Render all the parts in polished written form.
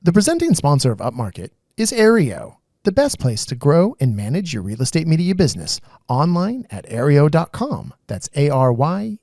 The presenting sponsor of Upmarket is Aereo, the best place to grow and manage your real estate media business online at aereo.com. That's ARYEO.com.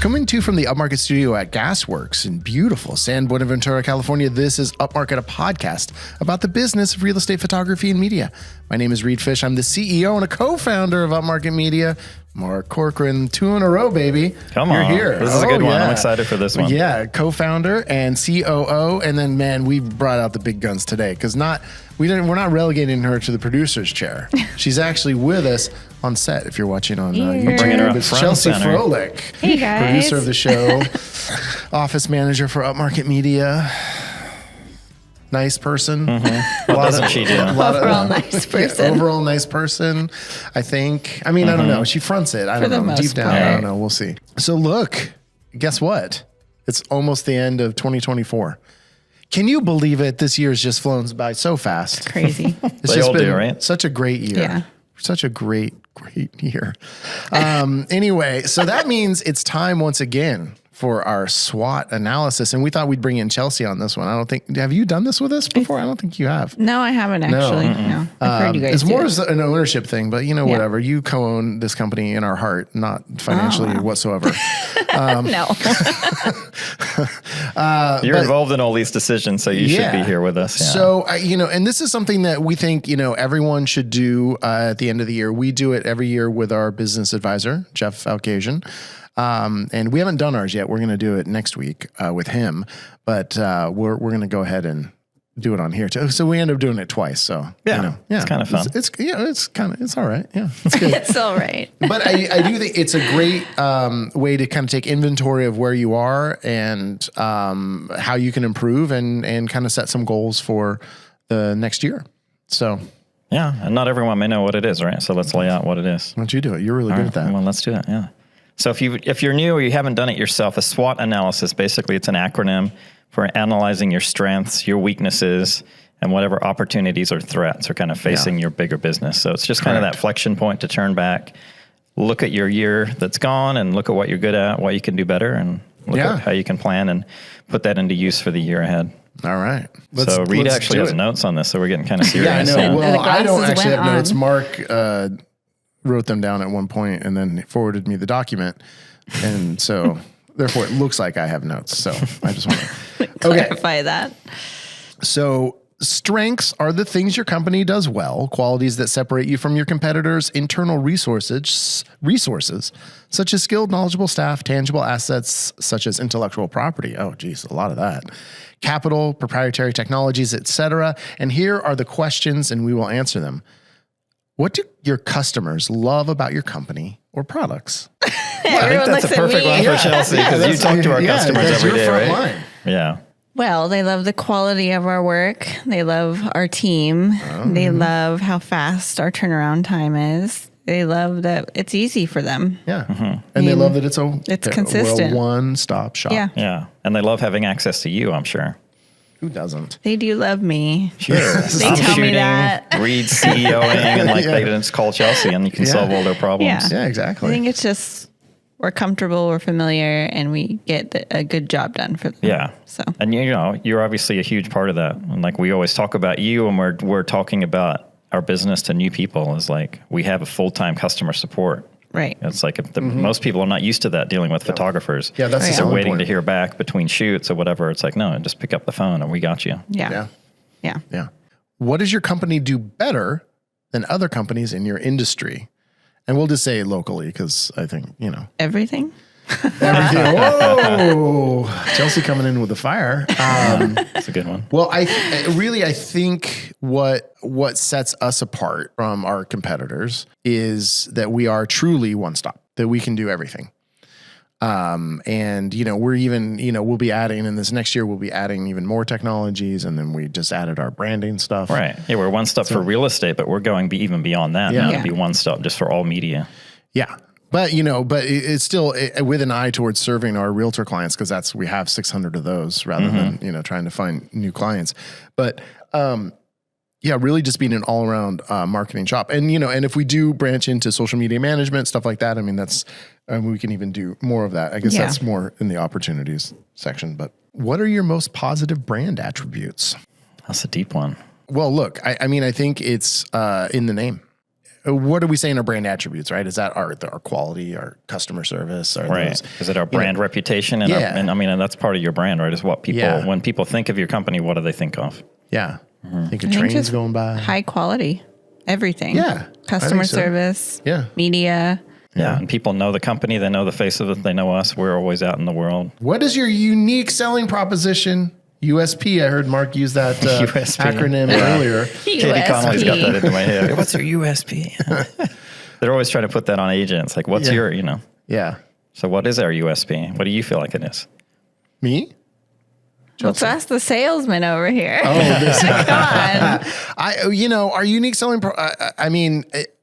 Coming to you from the Upmarket studio at Gasworks in beautiful San Buenaventura, California, this is Upmarket, a podcast about the business of real estate photography and media. My name is Reed Fish. I'm the CEO and a co-founder of Upmarket Media. Mark Corcoran, 2 in a row, baby. Come on. You're here. This is a good one. I'm excited for this one. Yeah, co-founder and COO. And then, man, we brought out the big guns today because we're not relegating her to the producer's chair. She's actually with us on set. If you're watching on YouTube, Bringing her up it's front Chelsea center. Froelich, Hey, guys. producer of the show, office manager for Upmarket Media. Nice person. Mm-hmm. What doesn't she do? Overall nice person. Overall nice person, I think. I mean, I don't know. She fronts it. I don't the know. most Deep down, part. I don't know. We'll see. So look, guess what? It's almost the end of 2024. Can you believe it? This year's just flown by so fast. Crazy. It's They just all been do, right? such a great year. Yeah. Such a great year. Anyway, so that means it's time once again for our SWOT analysis. And we thought we'd bring in Chelsea on this one. Have you done this with us before? I don't think you have. No, I haven't actually. No, I've heard you guys It's do more it. as an ownership thing, but whatever. You co-own this company in our heart, not financially whatsoever. No. You're involved in all these decisions, so you should be here with us. Yeah. So, and this is something that we think, everyone should do at the end of the year. We do it every year with our business advisor, Jeff Alcasian. And we haven't done ours yet. We're going to do it next week with him, but we're going to go ahead and do it on here too. So we end up doing it twice. So it's kind of fun. It's all right. Yeah, it's good. It's all right. But I do think it's a great way to kind of take inventory of where you are and how you can improve and kind of set some goals for the next year. So Yeah, and not everyone may know what it is, right? So let's lay out what it is. why don't you do it? You're really good at that. Well, let's do it. Yeah. So if you're new or you haven't done it yourself, a SWOT analysis, basically it's an acronym for analyzing your strengths, your weaknesses, and whatever opportunities or threats are kind of facing your bigger business. So it's just kind of that flexion point to turn back, look at your year that's gone and look at what you're good at, what you can do better, and look at how you can plan and put that into use for the year ahead. All right. So Reed actually has notes on this, so we're getting kind of serious. Yeah, I know. Well, The I don't glasses actually have went notes. on. Mark wrote them down at one point and then forwarded me the document. And so, therefore, it looks like I have notes. So I just want to Clarify that. So strengths are the things your company does well, qualities that separate you from your competitors, internal resources such as skilled, knowledgeable staff, tangible assets such as intellectual property. Oh, geez, a lot of that. Capital, proprietary technologies, etc. And here are the questions, and we will answer them. What do your customers love about your company or products? I think that's a perfect one for Chelsea because you talk to our customers that's every your day, front right? line. Yeah. Well, they love the quality of our work. They love our team. They love how fast our turnaround time is. They love that it's easy for them. Yeah. And they love that it's consistent. We're a one-stop shop. Yeah. Yeah. And they love having access to you, I'm sure. Who doesn't? They do love me. Sure. They tell me that. Reed CEOing and they just call Chelsea and you can solve all their problems. Yeah, I exactly. think it's just we're comfortable, we're familiar, and we get a good job done for them. Yeah. So And you're obviously a huge part of that. And like we always talk about you when we're talking about our business to new people is like we have a full-time customer support. right. It's like most people are not used to that dealing with photographers. Yeah, that's the They're selling waiting point. to hear back between shoots or whatever. It's like, no, just pick up the phone and we got you. Yeah. Yeah. Yeah. What does your company do better than other companies in your industry? And we'll just say locally because I think, Everything. everything. Whoa, Chelsea coming in with the fire. That's a good one. Well, I think what sets us apart from our competitors is that we are truly one stop, that we can do everything. And we're even, we'll be adding in this next year, we'll be adding even more technologies. And then we just added our branding stuff. Right. Yeah, we're one step for real estate, but we're going even beyond that now to be one step just for all media. Yeah. But, it's still with an eye towards serving our realtor clients because we have 600 of those rather than, trying to find new clients. But yeah, really just being an all around marketing shop. And, and if we do branch into social media management, stuff like that, I mean, we can even do more of that. I guess that's more in the opportunities section. But what are your most positive brand attributes? That's a deep one. Well, look, I mean, I think it's in the name. What are we saying are brand attributes, right? Is that our quality, our customer service? Right. Is it our brand reputation? And I mean, and that's part of your brand, right? Is what people, when people think of your company, what do they think of? Yeah. Think of trains going by. High quality, everything. Yeah. Customer service. Yeah. Media. Yeah. And people know the company. They know the face of it. They know us. We're always out in the world. What is your unique selling proposition? USP. I heard Mark use that acronym earlier. Katie Connolly's got that into my head. What's your USP? They're always trying to put that on agents. Like, what's your, Yeah. So what is our USP? What do you feel like it is? Me? Let's ask the salesman over here. Oh, this Come on. our unique selling.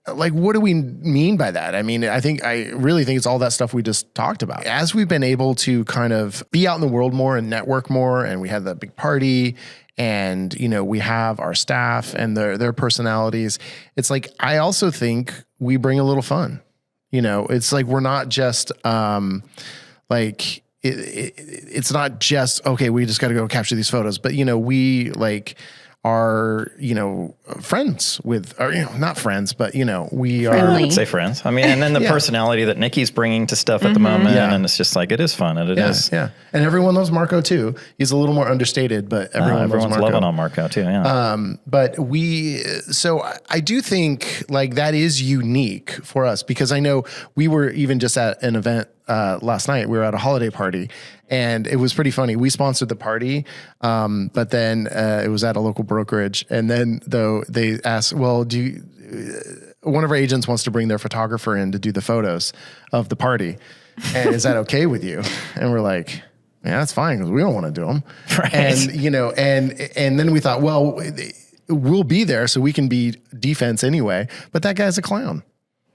What do we mean by that? I mean, I really think it's all that stuff we just talked about. As we've been able to kind of be out in the world more and network more, and we had that big party, and we have our staff and their personalities. It's like I also think we bring a little fun. It's like we're not just it's not just, okay, we just got to go capture these photos, but we are, friends with, or, not friends, but we are. Friendly. I'd say friends. I mean, and then the personality that Nikki's bringing to stuff at the moment. Yeah. And it's just like, it is fun. And it is. Yeah. And everyone loves Marco too. He's a little more understated, but everyone's loving on Marco too. Yeah. So I do think that is unique for us, because I know we were even just at an event last night. We were at a holiday party, and it was pretty funny. We sponsored the party, but then it was at a local brokerage. And then they asked, well, one of our agents wants to bring their photographer in to do the photos of the party. And is that okay with you? And we're like, yeah, that's fine, because we don't want to do them. Right. And then we thought, well, we'll be there so we can be defense anyway. But that guy's a clown.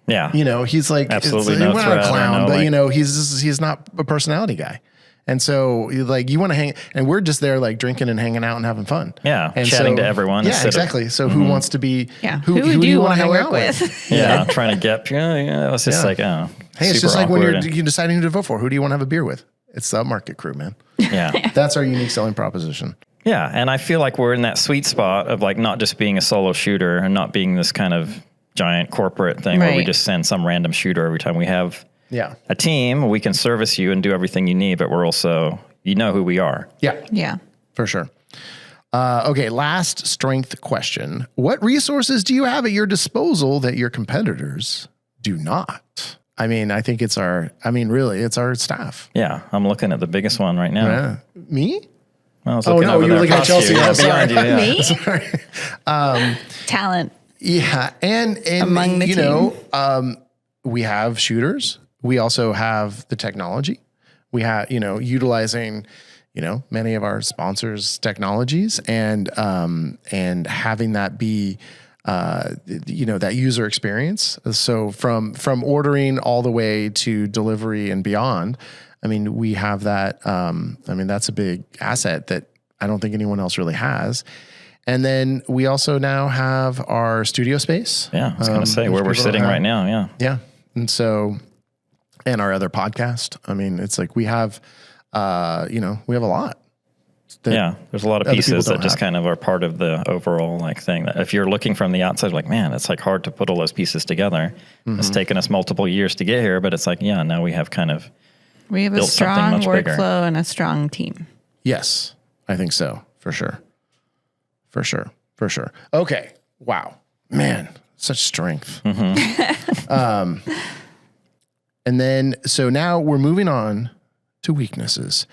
Yeah. He's like, absolutely we're no not threat. a clown, but he's not a personality guy. And so you want to hang, and we're just there drinking and hanging out and having fun. Yeah. And chatting to everyone. Yeah, exactly. So who wants to be, who do you want to hang work out with? Yeah. Trying to get, it's just like, oh, hey, it's just like when you're deciding who to vote for. Who do you want to have a beer with? It's the Upmarket crew, man. Yeah. That's our unique selling proposition. Yeah. And I feel like we're in that sweet spot of not just being a solo shooter and not being this kind of giant corporate thing where we just send some random shooter every time. We have a team. We can service you and do everything you need, but we're also, who we are. Yeah. Yeah. For sure. Okay, last strength question. What resources do you have at your disposal that your competitors do not? I mean, I think it's really, it's our staff. Yeah, I'm looking at the biggest one right now. Yeah. Me? I was looking over you were there looking at across Chelsea. you. I'm sorry. Behind you, Me? Sorry. Talent. Yeah, and among the team. We have shooters. We also have the technology. We have utilizing many of our sponsors' technologies, and having that be that user experience. So from ordering all the way to delivery and beyond, I mean, we have that. That's a big asset that I don't think anyone else really has. And then we also now have our studio space. Yeah, I was going to say where we're sitting right now. Yeah. Yeah. And so, and our other podcast. I mean, it's like we have, we have a lot. There's a lot of pieces that just kind of are part of the overall thing. That if you're looking from the outside, man, it's hard to put all those pieces together. Mm-hmm. It's taken us multiple years to get here, but it's now we have a strong workflow bigger. and a strong team. Yes, I think so. For sure. Okay. Wow, man, such strength. Mm-hmm. And then, so now we're moving on to weaknesses.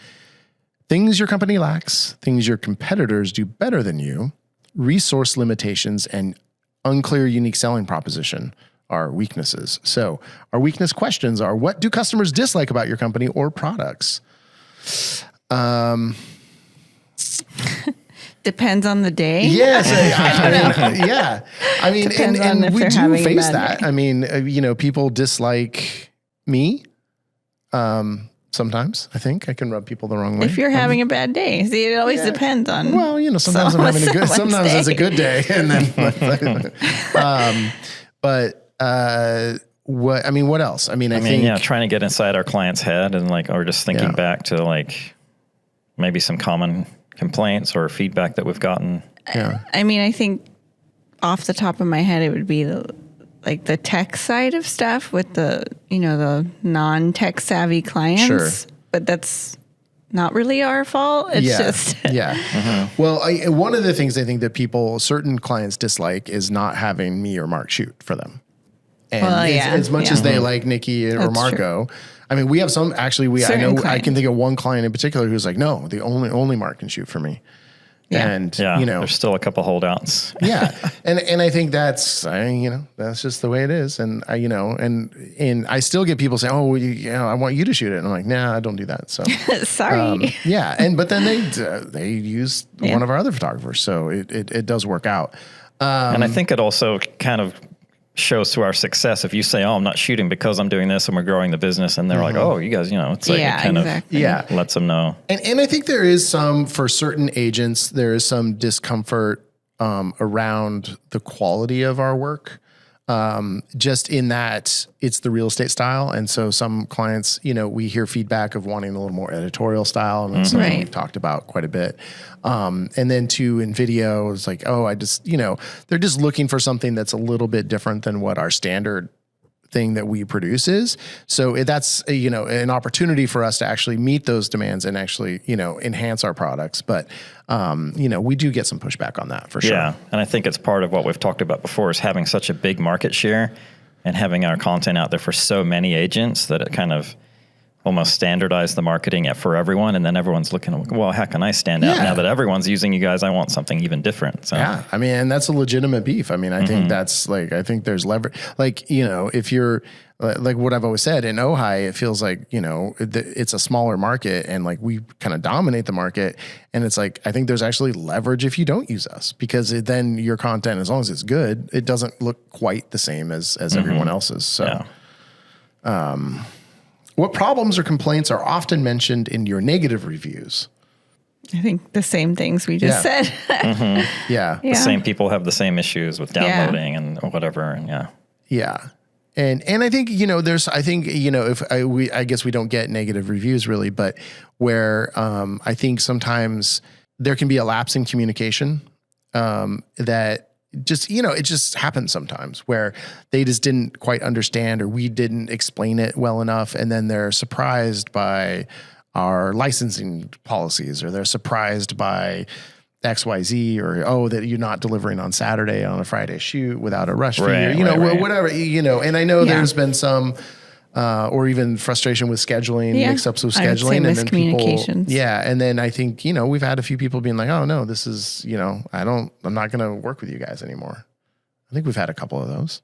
Things your company lacks, things your competitors do better than you, resource limitations, and unclear unique selling proposition are weaknesses. So our weakness questions are: what do customers dislike about your company or products? Depends on the day. Yes. Yeah. I mean, and we do face that. Day. I mean, people dislike me. Sometimes I think I can rub people the wrong way. If you're having a bad day. See, it always depends on. Well, sometimes I'm having a good, sometimes it's a good day. And then, what else? I think, trying to get inside our client's head and or just thinking back to maybe some common complaints or feedback that we've gotten. Yeah. I think off the top of my head, it would be the tech side of stuff with the non-tech savvy clients. Sure. But that's not really our fault. It's just. Yeah. Well, one of the things I think that certain clients dislike is not having me or Mark shoot for them. And as much as they like Nikki or Marco, true. We have some, actually, I can think of one client in particular who's like, no, the only Mark can shoot for me. Yeah. And, there's still a couple holdouts. Yeah. And I think that's just the way it is. And and I still get people saying, oh, I want you to shoot it. And I'm like, nah, I don't do that. So sorry. But then they use one of our other photographers. So it does work out. And I think it also kind of shows to our success if you say, oh, I'm not shooting because I'm doing this and we're growing the business, and they're like, oh, you guys, it's like it kind of lets them know. And I think there is for certain agents, there is some discomfort around the quality of our work. Just in that it's the real estate style. And so some clients, we hear feedback of wanting a little more editorial style. And that's something we've talked about quite a bit. And then in video, it's like, oh, they're just looking for something that's a little bit different than what our standard thing that we produce is. So that's, an opportunity for us to actually meet those demands and actually, enhance our products. But, we do get some pushback on that for sure. Yeah. And I think it's part of what we've talked about before is having such a big market share and having our content out there for so many agents that it kind of almost standardized the marketing for everyone. And then everyone's looking, well, how can I stand out now that everyone's using you guys? I want something even different. So. Yeah. And that's a legitimate beef. I think that's I think there's leverage. If you're like what I've always said in Ojai, it feels like, it's a smaller market and we kind of dominate the market. And it's I think there's actually leverage if you don't use us, because then your content, as long as it's good, it doesn't look quite the same as everyone else's. So, what problems or complaints are often mentioned in your negative reviews? I think the same things we just said. Yeah. The same people have the same issues with downloading and whatever. And Yeah. And I think, I guess we don't get negative reviews really, but where I think sometimes there can be a lapse in communication that just, it just happens sometimes where they just didn't quite understand or we didn't explain it well enough. And then they're surprised by our licensing policies, or they're surprised by XYZ, or, that you're not delivering on Saturday on a Friday shoot without a rush fee, or, whatever, and I know there's been some, or even frustration with scheduling, mix-ups with scheduling, and then people, and then I think, we've had a few people being like, oh no, this is, I'm not going to work with you guys anymore. I think we've had a couple of those.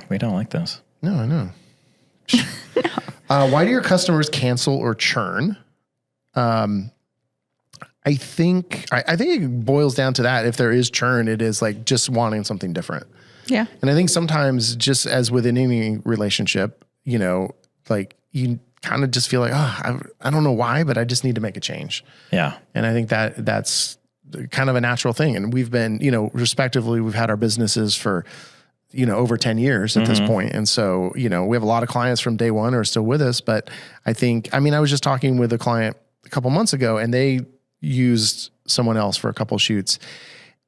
We don't like those. No, I know. Why do your customers cancel or churn? I think it boils down to that. If there is churn, it is just wanting something different. Yeah. And I think sometimes, just as within any relationship, you kind of just feel like, I don't know why, but I just need to make a change. Yeah. And I think that's kind of a natural thing. And we've been, respectively, we've had our businesses for, over 10 years at this point. And so, we have a lot of clients from day one who are still with us. But I think, I was just talking with a client a couple months ago, and they used someone else for a couple shoots,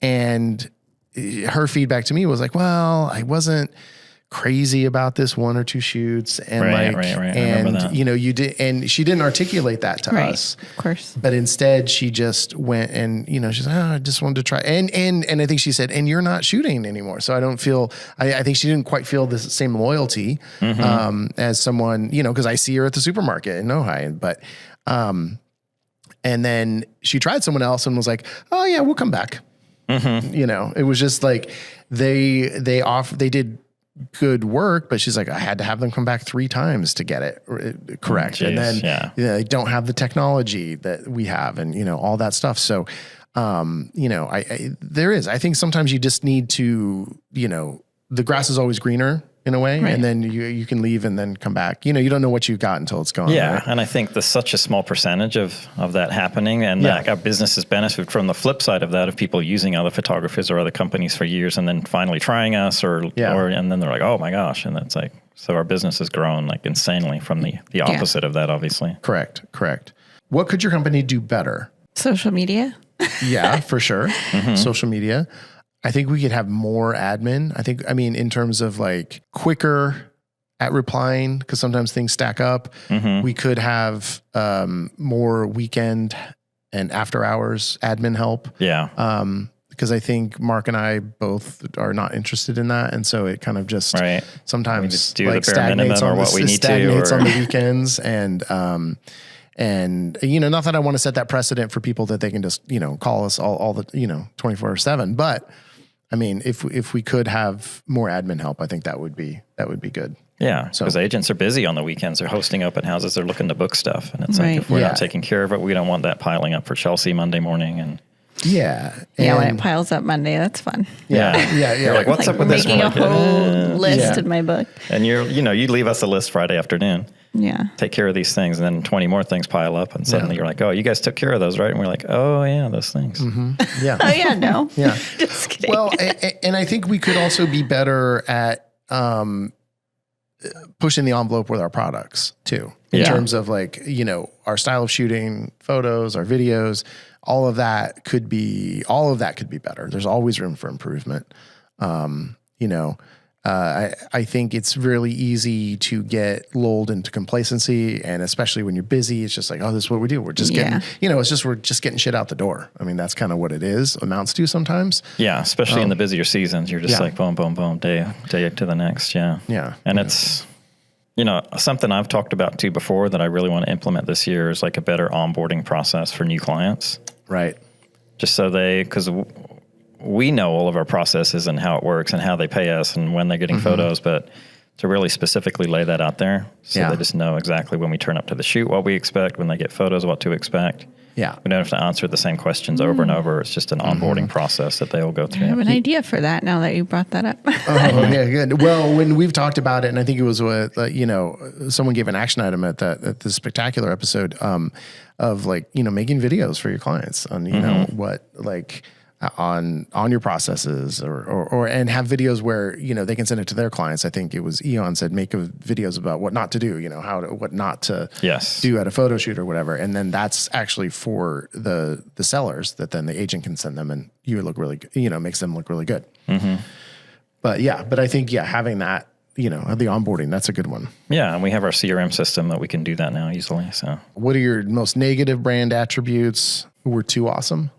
and her feedback to me was like, well, I wasn't crazy about this one or two shoots. And and you did, and she didn't articulate that to us, of course, but instead she just went and, she's like, I just wanted to try. And I think she said, and you're not shooting anymore. So I don't feel, I think she didn't quite feel the same loyalty, as someone, cause I see her at the supermarket in Ojai, but, and then she tried someone else and was like, oh yeah, we'll come back. It was just they did good work, but she's like, I had to have them come back 3 times to get it correct. And then they don't have the technology that we have, and, all that stuff. So, I think sometimes you just need to, the grass is always greener in a way, Right. and then you can leave and then come back. You know, you don't know what you've got until it's gone. Yeah, right? and I think there's such a small percentage of that happening, and Yeah. that our businesses benefit from the flip side of that, of people using other photographers or other companies for years, and then finally trying us, and then they're like, oh my gosh, and it's like, so our business has grown like insanely from the opposite of that, obviously. Correct. What could your company do better? Social media. Yeah, for sure. Social media. I think we could have more admin. I mean, in terms of like quicker at replying, because sometimes things stack up. We could have more weekend and after hours admin help. Yeah. Because I think Mark and I both are not interested in that. And so it kind of just sometimes We just do like the bare minimum or what we need to, stagnates or on the weekends. And, you know, not that I want to set that precedent for people that they can just, you know, call us all the, you know, 24/7. But I mean, if we could have more admin help, I think that would be good. Yeah, because agents are busy on the weekends. They're hosting open houses. They're looking to book stuff. And it's like, if we're not taking care of it, we don't want that piling up for Chelsea Monday morning. And when it piles up Monday, that's fun. Yeah. You're like, what's up with this one? Making a whole list in my book. And you leave us a list Friday afternoon. Yeah. Take care of these things. And then 20 more things pile up. And suddenly you're like, oh, you guys took care of those, right? And we're like, oh, yeah, those things. Yeah. Oh, yeah, no. Yeah. Just kidding. Well, and I think we could also be better at pushing the envelope with our products too, in terms of like, you know, our style of shooting photos, our videos, all of that could be better. There's always room for improvement. You know, I think it's really easy to get lulled into complacency, and especially when you're busy, it's just like, oh, this is what we do. We're just getting, you know, we're just getting shit out the door. I mean, that's kind of what it amounts to sometimes. Yeah, especially in the busier seasons, you're just like boom, boom, boom, day to the next. Yeah. And it's, you know, something I've talked about too before that I really want to implement this year is like a better onboarding process for new clients. Right. Just so because we know all of our processes and how it works and how they pay us and when they're getting photos, but to really specifically lay that out there so they just know exactly when we turn up to the shoot what we expect, when they get photos what to expect. Yeah. We don't have to answer the same questions over and over. It's just an onboarding process that they will go through. I have an idea for that now that you brought that up. Yeah, good. Well, when we've talked about it, and I think it was with, you know, someone gave an action item at the spectacular episode of like, you know, making videos for your clients on, you know, what like on your processes or and have videos where, you know, they can send it to their clients. I think it was Eon said, make videos about what not to do, you know, what not to do at a photo shoot or whatever. And then that's actually for the sellers that then the agent can send them and you look really, you know, makes them look really good. But I think, having that, you know, the onboarding, that's a good one. Yeah. And we have our CRM system that we can do that now easily. So what are your most negative brand attributes? We're too awesome.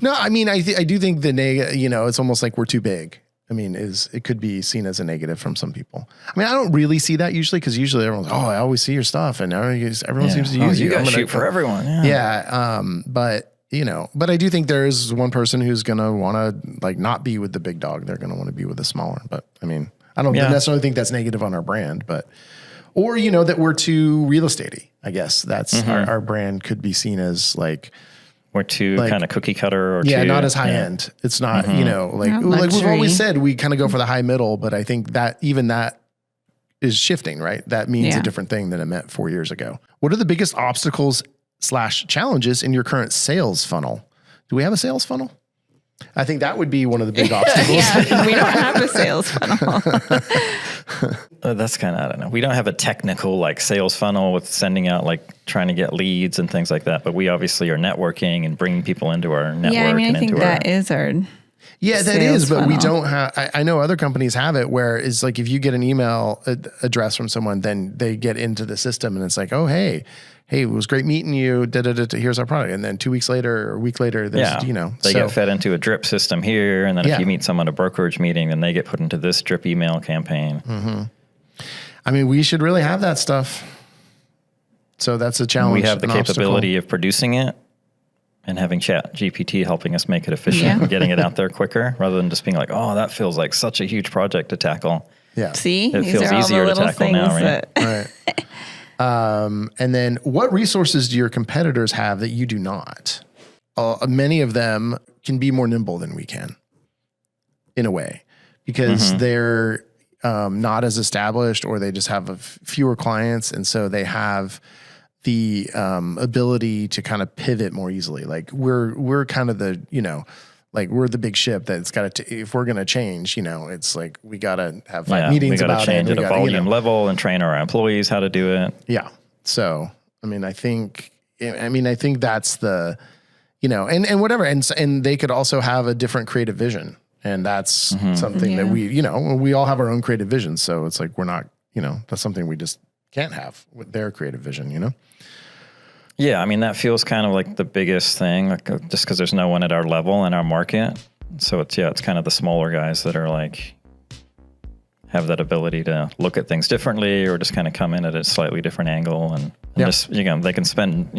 No, I mean, I do think you know, it's almost like we're too big. I mean, it could be seen as a negative from some people. I mean, I don't really see that usually because usually everyone's, oh, I always see your stuff and everyone seems to use you. You guys shoot for everyone. But you know, but I do think there is one person who's going to want to like not be with the big dog. They're going to want to be with the smaller. But I mean, I don't necessarily think that's negative on our brand, or, you know, that we're too real estate-y, I guess. That's our brand could be seen as like, we're too kind of cookie cutter or not as high end. It's not, you know, like we've always said, we kind of go for the high middle, but I think that even that is shifting, right? That means a different thing than it meant 4 years ago. What are the biggest obstacles / challenges in your current sales funnel? Do we have a sales funnel? I think that would be one of the big obstacles. We don't have a sales funnel. That's kind of, I don't know. We don't have a technical like sales funnel with sending out like trying to get leads and things like that. But we obviously are networking and bringing people into our network. Yeah, I mean, I think that is our that is, but we don't have, I know other companies have it where it's like if you get an email address from someone, then they get into the system and it's like, oh, hey, it was great meeting you. Here's our product. And then 2 weeks later or a week later, there's, you know. They get fed into a drip system here. And then if you meet someone at a brokerage meeting, then they get put into this drip email campaign. I mean, we should really have that stuff. So that's a challenge. We have the capability of producing it and having Chat GPT helping us make it efficient and getting it out there quicker rather than just being like, oh, that feels like such a huge project to tackle. Yeah. See, it feels easier to tackle now, right? Right. And then what resources do your competitors have that you do not? Many of them can be more nimble than we can in a way because they're not as established, or they just have fewer clients. And so they have the ability to kind of pivot more easily. Like we're kind of the, like we're the big ship that's got to, if we're going to change, it's like, we got to have 5 meetings about it. We got to change at a volume level and train our employees how to do it. Yeah. So, I think that's the, and whatever. And they could also have a different creative vision. And that's something that we all have our own creative vision. So it's like, we're not, that's something we just can't have with their creative vision, Yeah. That feels kind of like the biggest thing, like just because there's no one at our level in our market. So it's kind of the smaller guys that are like, have that ability to look at things differently, or just kind of come in at a slightly different angle and just, they can spend,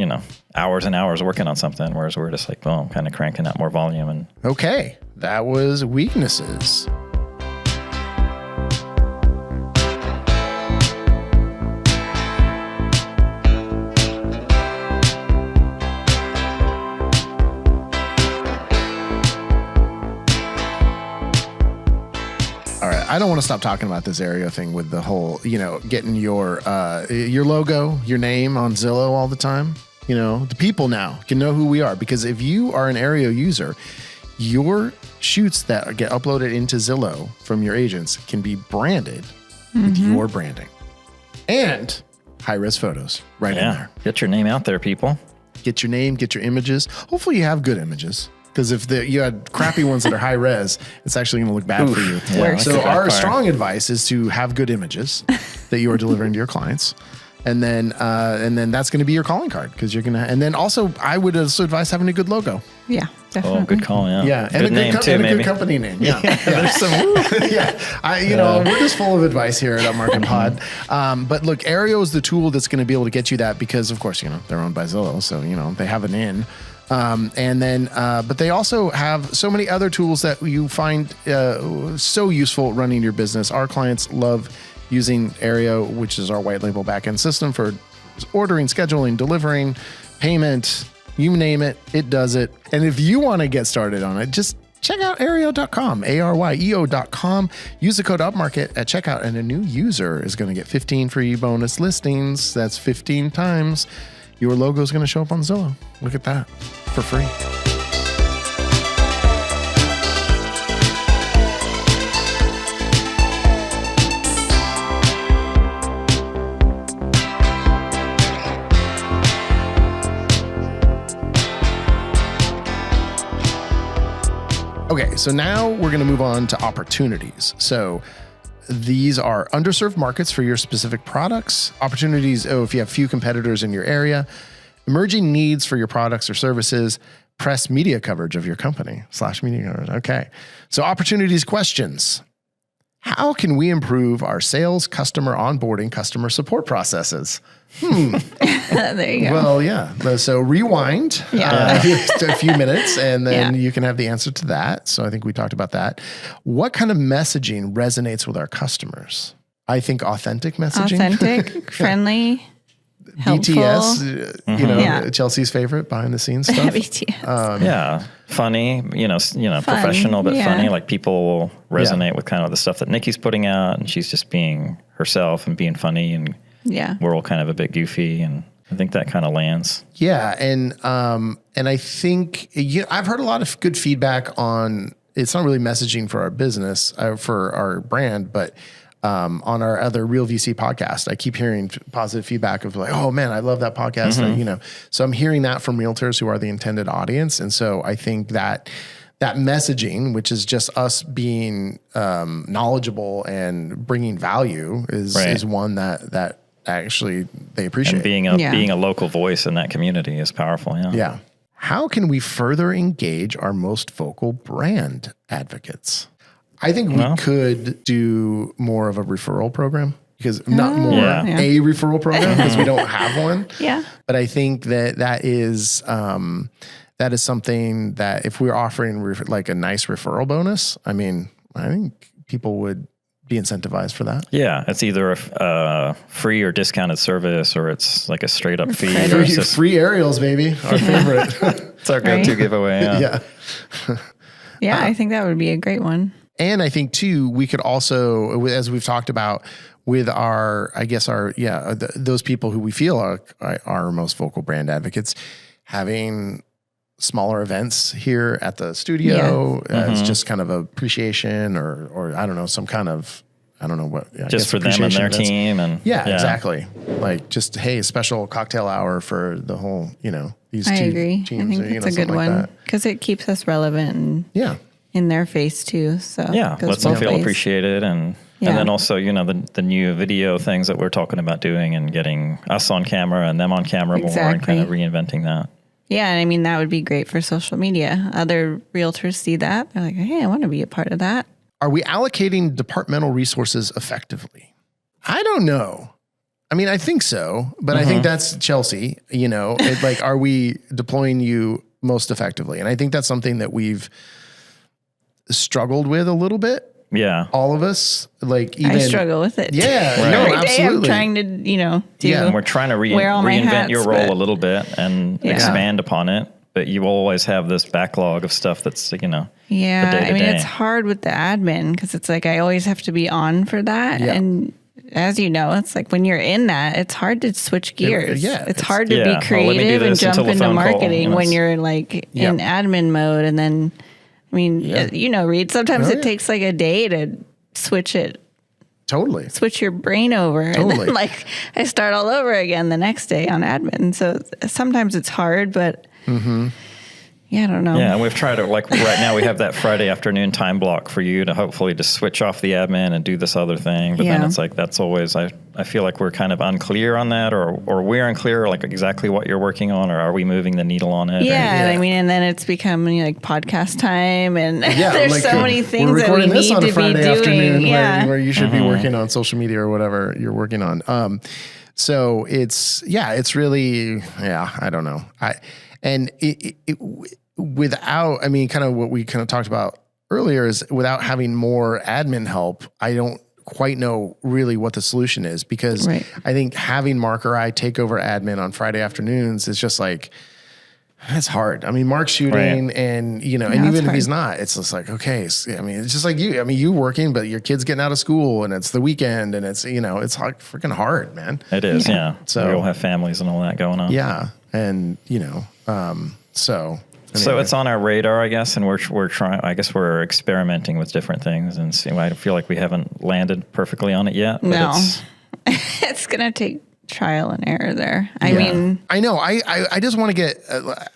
hours and hours working on something. Whereas we're just like, boom, kind of cranking out more volume. And okay. That was weaknesses. I don't want to stop talking about this Aereo thing with the whole, getting your logo, your name on Zillow all the time. The people now can know who we are, because if you are an Aereo user, your shoots that get uploaded into Zillow from your agents can be branded with your branding and high-res photos in there. Get your name out there, people. Get your name, get your images. Hopefully you have good images. Because if you had crappy ones that are high res, it's actually going to look bad for you. Yeah, so our strong advice is to have good images that you are delivering to your clients, and then that's going to be your calling card, because you're going to. And then also, I would also advise having a good logo. Yeah, definitely. Oh, good call. Yeah, yeah, and good name too, maybe. Good company name. Yeah, there's some. We're just full of advice here at Upmarket Pod. But look, Aereo is the tool that's going to be able to get you that, because of course they're owned by Zillow, so they have an in. But they also have so many other tools that you find so useful running your business. Our clients love using Aereo, which is our white label backend system for ordering, scheduling, delivering, payment, you name it, it does it. And if you want to get started on it, just check out Aereo.com, ARYEO.com. Use the code Upmarket at checkout, and a new user is going to get 15 free bonus listings. That's 15 times your logo is going to show up on Zillow. Look at that, for free. Okay, so now we're going to move on to opportunities. So these are underserved markets for your specific products. Opportunities, if you have few competitors in your area. Emerging needs for your products or services. Press media coverage of your company / media coverage. Okay. So opportunities questions. How can we improve our sales, customer onboarding, customer support processes? There you go. Well, yeah. So rewind a few minutes, and then you can have the answer to that. So I think we talked about that. What kind of messaging resonates with our customers? I think authentic messaging. Authentic, friendly, helpful. BTS, Chelsea's favorite behind the scenes stuff. BTS. Funny, professional, but funny. Like people will resonate with kind of the stuff that Nikki's putting out, and she's just being herself and being funny, and we're all kind of a bit goofy, and I think that kind of lands. Yeah, and I think I've heard a lot of good feedback on. It's not really messaging for our business, for our brand, but on our other Real VC podcast, I keep hearing positive feedback of like, oh man, I love that podcast. So I'm hearing that from realtors who are the intended audience. And so I think that messaging, which is just us being knowledgeable and bringing value, is one that actually they appreciate. And being a local voice in that community is powerful. Yeah. How can we further engage our most vocal brand advocates? I think we could do more of a referral program, because not more a referral program, because we don't have one. Yeah. But I think that is something that if we're offering like a nice referral bonus, I think people would be incentivized for that. Yeah, it's either a free or discounted service, or it's like a straight up fee. Free aerials, baby, our favorite. It's our go-to giveaway. Yeah. Yeah, I think that would be a great one. And I think too, we could also, as we've talked about with those people who we feel are our most vocal brand advocates, having smaller events here at the studio as just kind of appreciation or I don't know, some kind of, I don't know what. Just for them and their team. And yeah, exactly. Like just, hey, special cocktail hour for the whole, these I two agree. teams. I think it's a good one because it keeps us relevant and in their face too. So yeah, lets them feel appreciated. And then also, the new video things that we're talking about doing and getting us on camera and them on camera more and kind of reinventing that. Yeah, and I mean, that would be great for social media. Other realtors see that. They're like, hey, I want to be a part of that. Are we allocating departmental resources effectively? I don't know. I mean, I think so, but I think that's Chelsea, are we deploying you most effectively? And I think that's something that we've struggled with a little bit. Yeah. All of us, I struggle with it. Yeah. Right. No, Every day absolutely. I'm trying to, and we're trying to reinvent your role a little bit and expand upon it. But you always have this backlog of stuff that's, the day-to-day. I mean, it's hard with the admin because it's like I always have to be on for that. Yeah. And as you know, it's like when you're in that, it's hard to switch gears. It's hard to be creative and jump into marketing when you're like in admin mode. And then, I mean, Reed, sometimes it takes like a day to switch it. Totally. Switch your brain over. Totally. And then I start all over again the next day on admin. So sometimes it's hard, but I don't know. Yeah, and we've tried to, right now we have that Friday afternoon time block for you to hopefully just switch off the admin and do this other thing. But then it's like, that's always, I feel like we're kind of unclear on that or we're unclear like exactly what you're working on or are we moving the needle on it? I mean, and then it's becoming like podcast time and there's so many things that we need to be doing. Where you should be working on social media or whatever you're working on. So it's really, I don't know. Without, I mean, kind of what we kind of talked about earlier is without having more admin help, I don't quite know really what the solution is because I think having Mark or I take over admin on Friday afternoons is just like, it's hard. I mean, Mark's shooting and, and even if he's not, it's just like, okay. I mean, it's just like you, I mean, you working, but your kid's getting out of school and it's the weekend and it's, it's freaking hard, man. It is. Yeah. So we all have families and all that going on. Yeah. And, so it's on our radar, I guess, and we're trying. I guess we're experimenting with different things, and I feel like we haven't landed perfectly on it yet. But no, it's gonna take trial and error there. I mean, I know. I just want to get.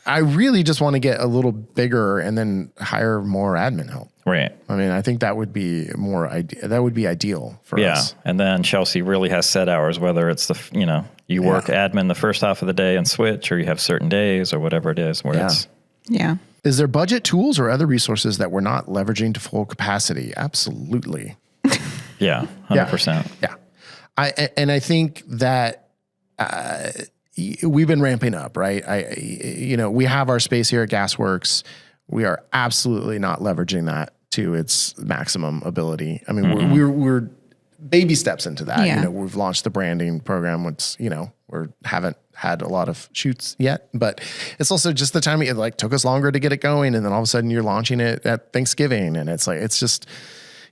I really just want to get a little bigger and then hire more admin help. Right. I mean, I think that would be that would be ideal for us. Yeah, and then Chelsea really has set hours, whether it's you work admin the first half of the day and switch, or you have certain days or whatever it is where it's. Yeah. Is there budget tools or other resources that we're not leveraging to full capacity? Absolutely. Yeah, 100%. Yeah. I think that we've been ramping up, right? We have our space here at Gasworks. We are absolutely not leveraging that to its maximum ability. I mean, we're baby steps into that. Yeah. We've launched the branding program, which, we haven't had a lot of shoots yet, but it's also just the time it took us longer to get it going. And then all of a sudden you're launching it at Thanksgiving and it's like, it's just,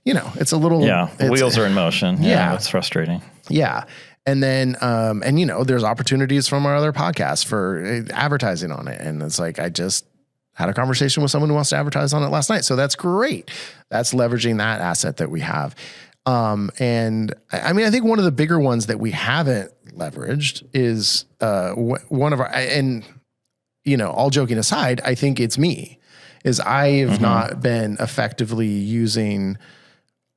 it's a little, the wheels are in motion. Yeah. It's frustrating. Yeah. And then, there's opportunities from our other podcasts for advertising on it. And it's like, I just had a conversation with someone who wants to advertise on it last night. So that's great. That's leveraging that asset that we have. And I mean, I think one of the bigger ones that we haven't leveraged is, one of our, and, all joking aside, I think it's me is I've not been effectively using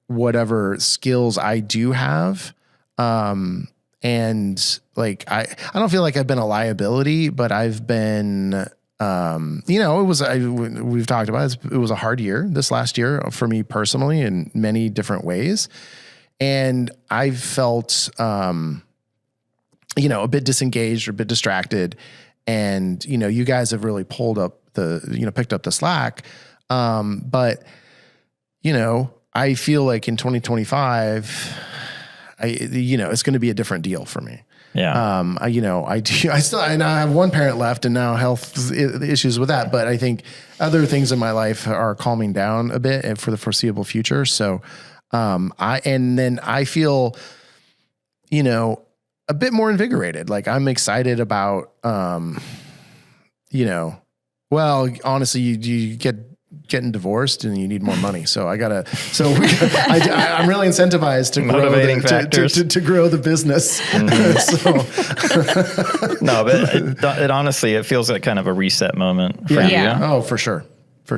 whatever skills I do have. And I don't feel like I've been a liability, but I've been, we've talked about it. It was a hard year this last year for me personally in many different ways. And I felt, a bit disengaged or a bit distracted. And, you guys have really picked up the slack. But, I feel like in 2025, it's going to be a different deal for me. Yeah. I now have one parent left and now health issues with that. But I think other things in my life are calming down a bit for the foreseeable future. So, I feel, a bit more invigorated. Like I'm excited about, well, honestly, you getting divorced and you need more money. So I'm really incentivized to grow the business. Mm-hmm. No, but it honestly, it feels like kind of a reset moment for you. Oh, for sure.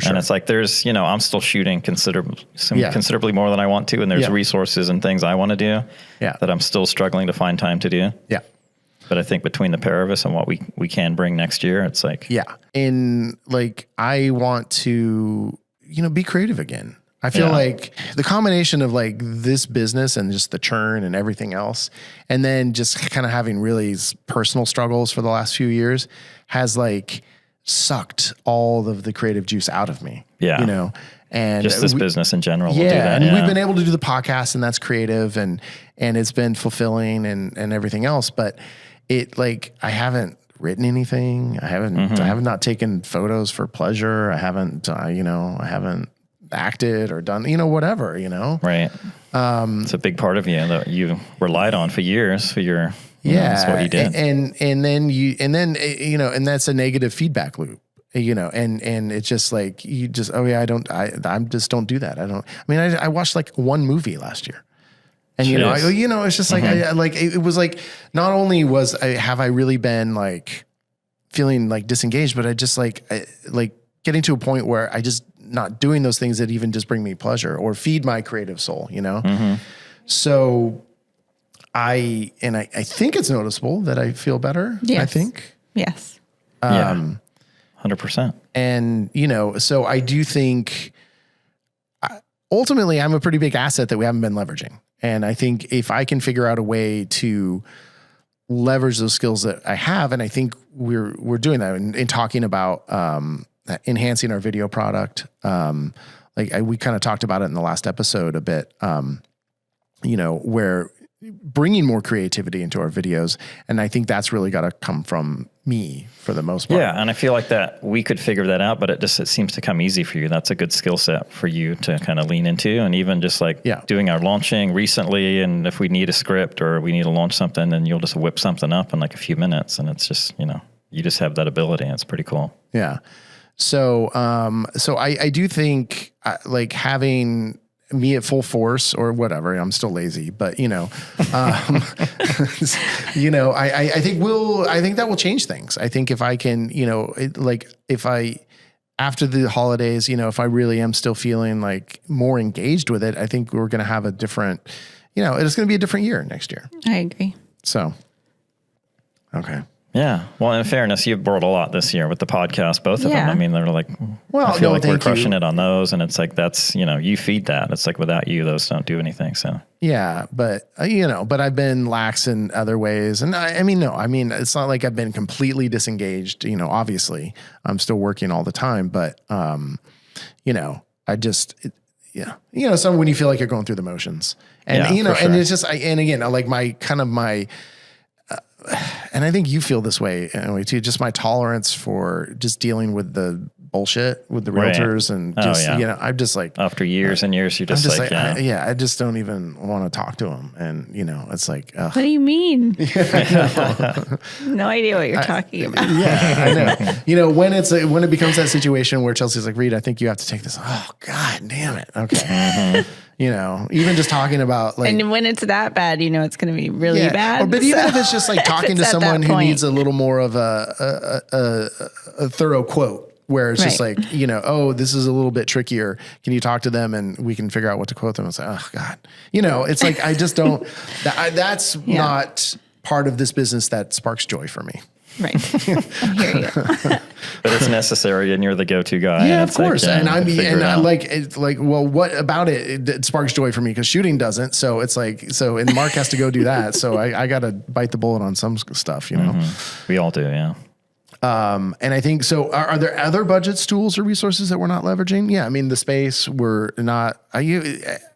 And it's like, there's, I'm still shooting considerably more than I want to. And there's resources and things I want to do that I'm still struggling to find time to do. Yeah. But I think between the pair of us and what we can bring next year, it's like, and like, I want to, be creative again. I feel like the combination of like this business and just the churn and everything else, and then just kind of having really personal struggles for the last few years has like sucked all of the creative juice out of me. Yeah. And just this business in general. Will do that. And we've been able to do the podcast, and that's creative and it's been fulfilling and everything else. But it like, I haven't written anything. I have not taken photos for pleasure. I haven't acted or done, whatever, Right. It's a big part of you that you relied on for years for your, that's what you did. And then that's a negative feedback loop, and it's just like, I just don't do that. I watched like one movie last year. And, it's just like, it was like, not only have I really been like feeling like disengaged, but I just like getting to a point where I just not doing those things that even just bring me pleasure or feed my creative soul, So I think it's noticeable that I feel better. Yes. I think. Yes. 100%. And, so I do think ultimately I'm a pretty big asset that we haven't been leveraging. And I think if I can figure out a way to leverage those skills that I have, and I think we're doing that in talking about enhancing our video product. We kind of talked about it in the last episode a bit, where bringing more creativity into our videos. And I think that's really got to come from me for the most part. Yeah. And I feel like that we could figure that out, but it seems to come easy for you. That's a good skill set for you to kind of lean into. And even just like doing our launching recently. And if we need a script or we need to launch something, then you'll just whip something up in like a few minutes. And it's just, you just have that ability. And it's pretty cool. Yeah. So I do think like having me at full force or whatever, I'm still lazy, but I think that will change things. I think if I can, after the holidays, if I really am still feeling like more engaged with it, I think we're going to have a different, it's going to be a different year next year. I agree. So, okay. Yeah. Well, in fairness, you've brought a lot this year with the podcast, both of them. I mean, they're like, I feel like we're crushing it on those. And it's like, that's, you feed that. It's like without you, those don't do anything. So, yeah. But, but I've been lax in other ways. And it's not like I've been completely disengaged. Obviously I'm still working all the time, but, I just, some when you feel like you're going through the motions and, and it's just, and again, like and I think you feel this way anyway too, just my tolerance for just dealing with the bullshit with the realtors and just, I'm just like, after years and years, you're just like, I just don't even want to talk to them. And it's like, what do you mean? No idea what you're talking about. Yeah, I know. When it becomes that situation where Chelsea's like, Reed, I think you have to take this. Oh, God damn it. Okay. Even just talking about like, and when it's that bad, it's going to be really bad. But even if it's just like talking to someone who needs a little more of a thorough quote, where it's just like, oh, this is a little bit trickier. Can you talk to them and we can figure out what to quote them? It's like, oh God, it's like, I just don't, that's not part of this business that sparks joy for me. Right. I hear you. But it's necessary and you're the go-to guy. Yeah, of course. Like, well, what about it? It sparks joy for me because shooting doesn't. So it's like, and Mark has to go do that. So I got to bite the bullet on some stuff, We all do. Yeah. And I think, so are there other budgets, tools or resources that we're not leveraging? Yeah. I mean, the space, we're not,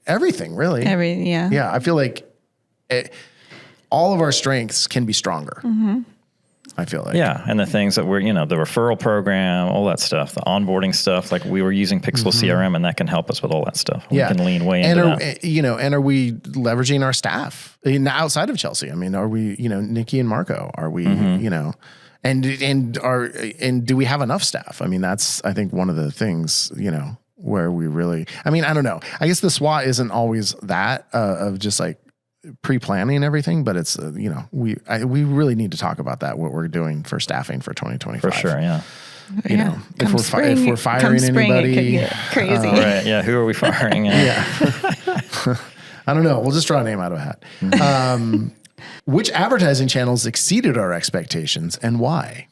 everything really. Yeah. Yeah. I feel like all of our strengths can be stronger. I feel like. Yeah. And the things that we're, the referral program, all that stuff, the onboarding stuff, like we were using Pixel CRM, and that can help us with all that stuff. We can lean way into that. And are we leveraging our staff outside of Chelsea? I mean, are we, Nikki and Marco, are we, and do we have enough staff? I mean, that's, I think, one of the things, where we really, I mean, I don't know. I guess the SWOT isn't always that of just like pre-planning everything, but it's, we really need to talk about that, what we're doing for staffing for 2025. For sure. Yeah. If we're firing anybody, it could get crazy. Right. Yeah. Who are we firing? Yeah. I don't know. We'll just draw a name out of a hat. Which advertising channels exceeded our expectations and why?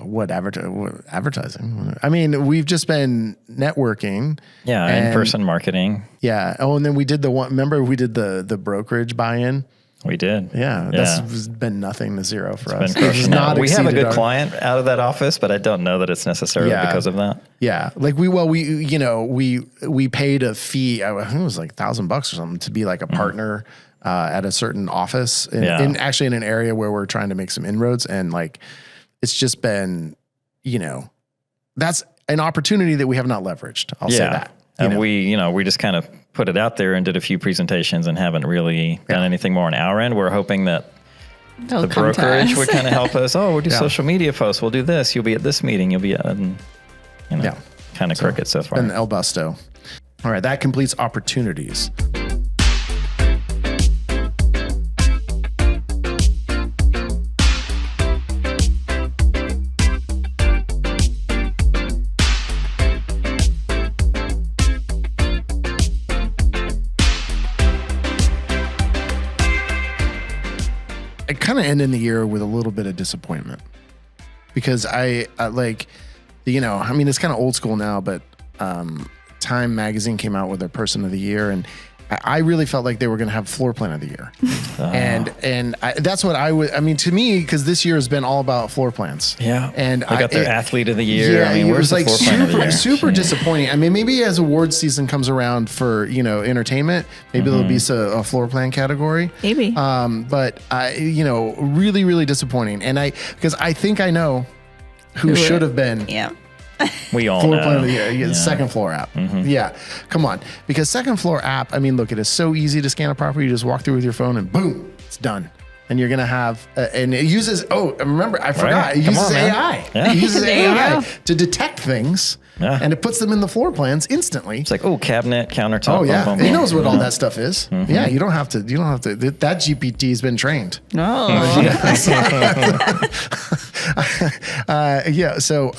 What advertising? I mean, we've just been networking. Yeah, in-person marketing. Yeah. Oh, and then we did remember we did the brokerage buy-in? We did. Yeah. That's been nothing to zero for us. We have a good client out of that office, but I don't know that it's necessarily because of that. Yeah. Like we paid a fee, I think it was like $1,000 or something, to be like a partner at a certain office in actually in an area where we're trying to make some inroads. And like, it's just been, that's an opportunity that we have not leveraged. I'll say that. And we just kind of put it out there and did a few presentations and haven't really done anything more on our end. We're hoping that the brokerage would kind of help us. Oh, we'll do social media posts. We'll do this. You'll be at this meeting. You'll be at, kind of cricket so far. And El Busto. All right. That completes opportunities. I kind of end in the year with a little bit of disappointment because I like, I mean, it's kind of old school now, but Time Magazine came out with their Person of the Year, and I really felt like they were going to have Floor Plan of the Year. And that's what I mean, to me, because this year has been all about floor plans. Yeah. And they got their Athlete of the Year. Yeah, I mean, where's the floor plan of the year? Super disappointing. I mean, maybe as awards season comes around for, entertainment, maybe there'll be a floor plan category. Maybe. But really, really disappointing. And because I think I know who should have been. Yeah. We all Floor know. Plan of the Year. Second Floor app. Yeah. Come on. Because Second Floor app, I mean, look, it is so easy to scan a property. You just walk through with your phone and boom, it's done. And you're going to have, and it uses, remember, I forgot, it uses AI. Yeah. It uses AI to detect things, and it puts them in the floor plans instantly. It's like, cabinet, countertop. Oh, yeah. It knows what all that stuff is. Yeah, you don't have to, that GPT has been trained. So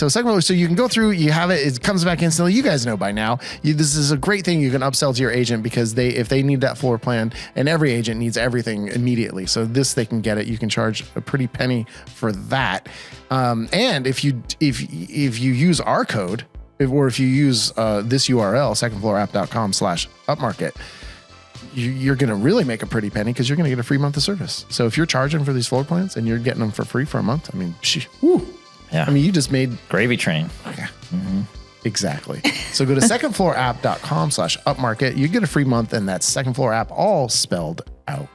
second floor, so you can go through, you have it comes back instantly. You guys know by now, this is a great thing you can upsell to your agent because if they need that floor plan, and every agent needs everything immediately. So they can get it. You can charge a pretty penny for that. And if you use our code, or if you use this URL, secondfloorapp.com/upmarket, you're going to really make a pretty penny because you're going to get a free month of service. So if you're charging for these floor plans and you're getting them for free for a month, I mean, yeah. I mean, you just made gravy train. Okay. Exactly. So go to secondfloorapp.com/upmarket. You get a free month, and that's Second Floor App, all spelled out.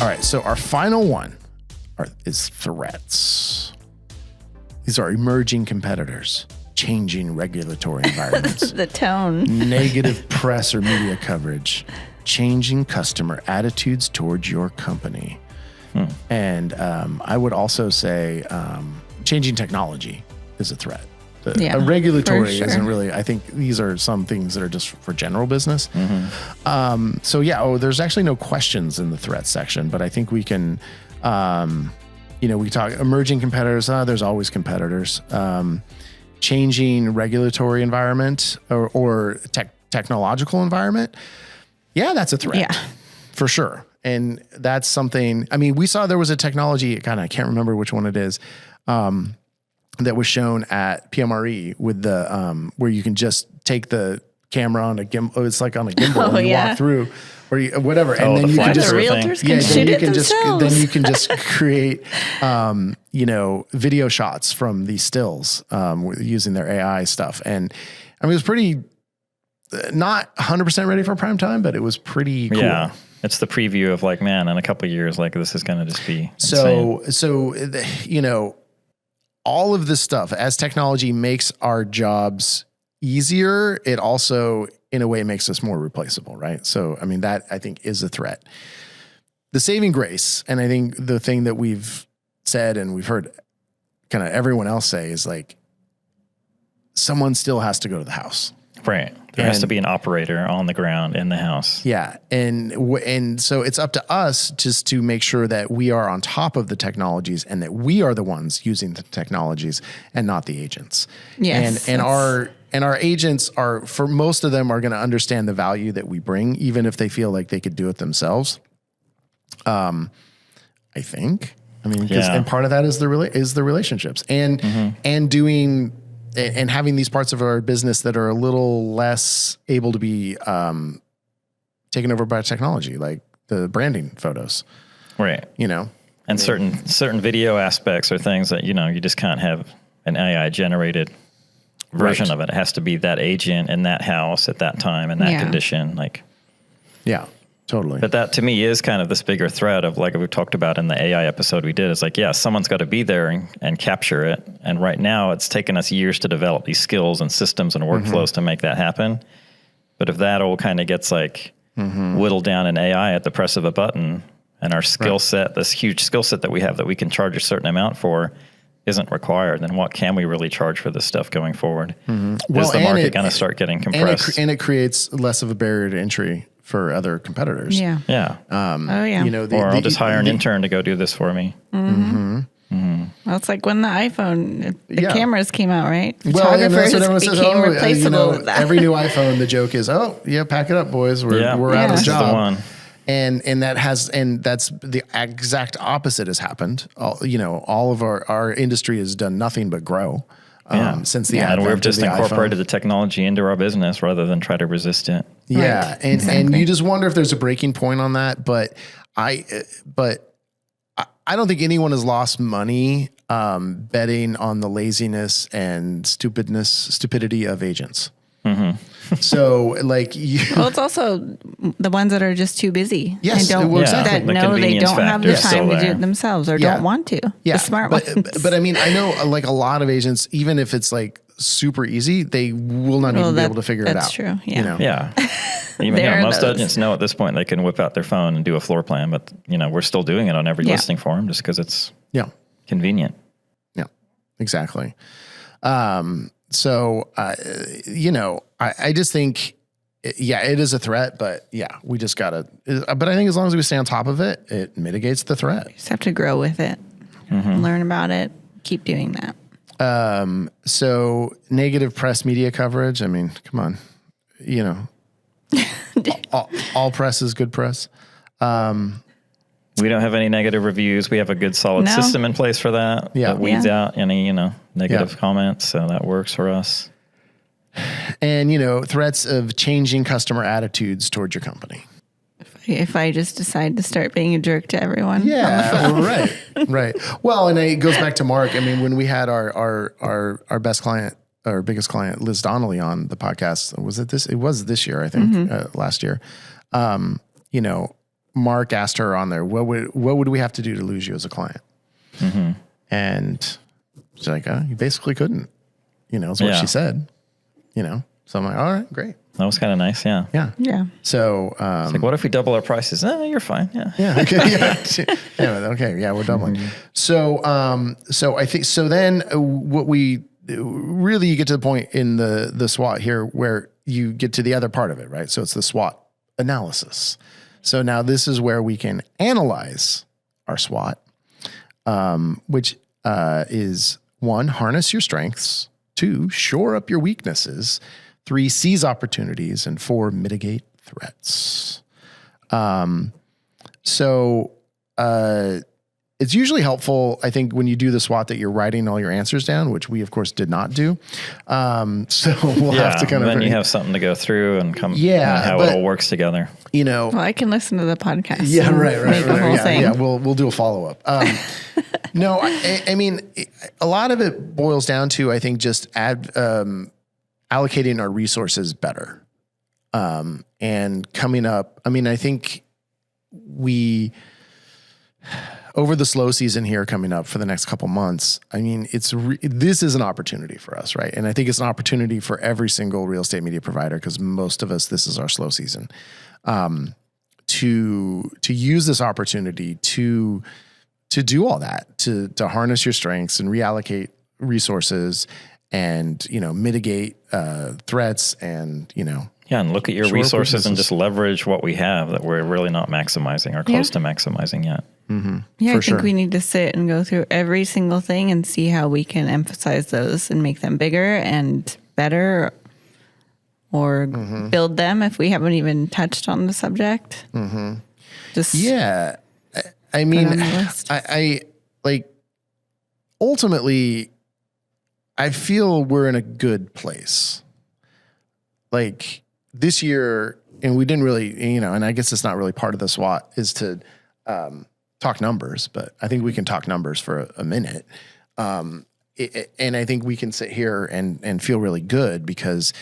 All right, so our final one is threats. These are emerging competitors, changing regulatory environments. The tone. Negative press or media coverage, changing customer attitudes towards your company. And I would also say changing technology is a threat. Regulatory isn't really, I think these are some things that are just for general business. There's actually no questions in the threat section, but I think we can, we talk emerging competitors. There's always competitors. Changing regulatory environment or technological environment. Yeah, that's a threat. Yeah. For sure. And that's something, I mean, we saw there was a technology, God, I can't remember which one it is, that was shown at PMRE with the, where you can just take the camera on a gimbal. It's like on a gimbal and you walk through or whatever. And then you can just, then you can just create, video shots from these stills, using their AI stuff. And I mean, it was pretty, not 100% ready for prime time, but it was pretty cool. Yeah. It's the preview of like, man, in a couple of years, like this is going to just be insane. All of this stuff, as technology makes our jobs easier, it also, in a way, makes us more replaceable, right? So, I mean, that I think is a threat. The saving grace, and I think the thing that we've said and we've heard kind of everyone else say is like, someone still has to go to the house. Right. There has to be an operator on the ground in the house. Yeah. And so it's up to us just to make sure that we are on top of the technologies and that we are the ones using the technologies and not the agents. Yes. And our agents are, for most of them, are going to understand the value that we bring, even if they feel like they could do it themselves. I think. I mean, and part of that is the relationships and doing and having these parts of our business that are a little less able to be taken over by technology, like the branding photos. Right. And certain video aspects are things that, you just can't have an AI generated version of it. It has to be that agent in that house at that time in that condition. Yeah, totally. But that to me is kind of this bigger threat of, like we talked about in the AI episode we did, is like, someone's got to be there and capture it. And right now it's taken us years to develop these skills and systems and workflows to make that happen. But if that all kind of gets whittled down in AI at the press of a button, and our skill set, this huge skill set that we have that we can charge a certain amount for, isn't required, then what can we really charge for this stuff going forward? Is the market going to start getting compressed? And it creets less of a barrier to entry for other competitors. Yeah. Or I'll just hire an intern to go do this for me. Well, it's like when the iPhone, cameras came out, right? Well, and that's what everyone says. Replaceable with that. Every new iPhone, the joke is, pack it up, boys. We're out of job. The one. And that's the exact opposite has happened. All of our industry has done nothing but grow since the advent and we've just of the incorporated iPhone. the technology into our business rather than try to resist it. Yeah, right. and you just wonder if there's a breaking point on that. But I don't think anyone has lost money betting on the laziness and stupidity of agents. So it's also the ones that are just too busy. Yes, and exactly. that know they don't have the time to do it themselves or don't want to. Yeah, the smart ones. But I mean, I know like a lot of agents, even if it's like super easy, they will not even be able to figure it out. That's true. Yeah. Yeah. Even most agents know at this point they can whip out their phone and do a floor plan, but we're still doing it on every listing form just because it's convenient. Yeah, exactly. So, I just think, it is a threat, but we just gotta, but I think as long as we stay on top of it, it mitigates the threat. You just have to grow with it, learn about it, keep doing that. So negative press media coverage. I mean, come on, all press is good press. We don't have any negative reviews. We have a good solid system in place for that. That weeds out any, negative comments. So that works for us. And, threats of changing customer attitudes towards your company. If I just decide to start being a jerk to everyone. Yeah, right. Well, and it goes back to Mark. I mean, when we had our best client, our biggest client, Liz Donnelly, on the podcast, was it this? It was this year, I think, last year. Mark asked her on there, what would we have to do to lose you as a client? And she's like, you basically couldn't, is what she said, So I'm like, all right, great. That was kind of nice. Yeah. Yeah. So, it's like, what if we double our prices? You're fine. Yeah. Yeah. Okay. Okay. Yeah. We're doubling. So I think, so then what we really, you get to the point in the SWOT here where you get to the other part of it, right? So it's the SWOT analysis. So now this is where we can analyze our SWOT, which is 1, harness your strengths, 2, shore up your weaknesses, 3, seize opportunities, and 4, mitigate threats. So it's usually helpful, I think, when you do the SWOT that you're writing all your answers down, which we, of course, did not do. So we'll have to kind of... then you have something to go through and how it all works together. Well, I can listen to the podcast. Yeah, right. Make a whole thing. Yeah, we'll do a follow-up. No, I mean, a lot of it boils down to, I think, just allocating our resources better. And coming up, I mean, I think over the slow season here coming up for the next couple months, I mean, this is an opportunity for us, right? And I think it's an opportunity for every single real estate media provider, because most of us, this is our slow season, to use this opportunity to do all that, to harness your strengths and reallocate resources and, mitigate threats and, and look at your resources and just leverage what we have that we're really not maximizing or close to maximizing yet. Mm-hmm. Yeah, I think we need to sit and go through every single thing and see how we can emphasize those and make them bigger and better, or build them if we haven't even touched on the subject. Mm-hmm. I mean, I like, ultimately, I feel we're in a good place. Like this year, and we didn't really, and I guess it's not really part of the SWOT is to talk numbers, but I think we can talk numbers for a minute. And I think we can sit here and feel really good because,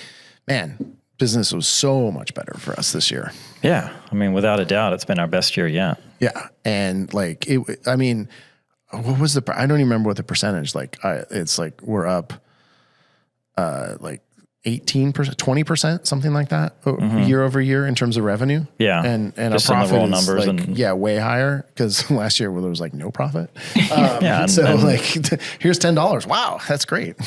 man, business was so much better for us this year. Yeah. I mean, without a doubt, it's been our best year yet. Yeah. And like, what was I don't even remember what the percentage, it's like we're up like 18%, 20%, something like that year over year in terms of revenue. Yeah. And just our profit raw is numbers way higher because last year there was like no profit. Here's $10. Wow. That's great.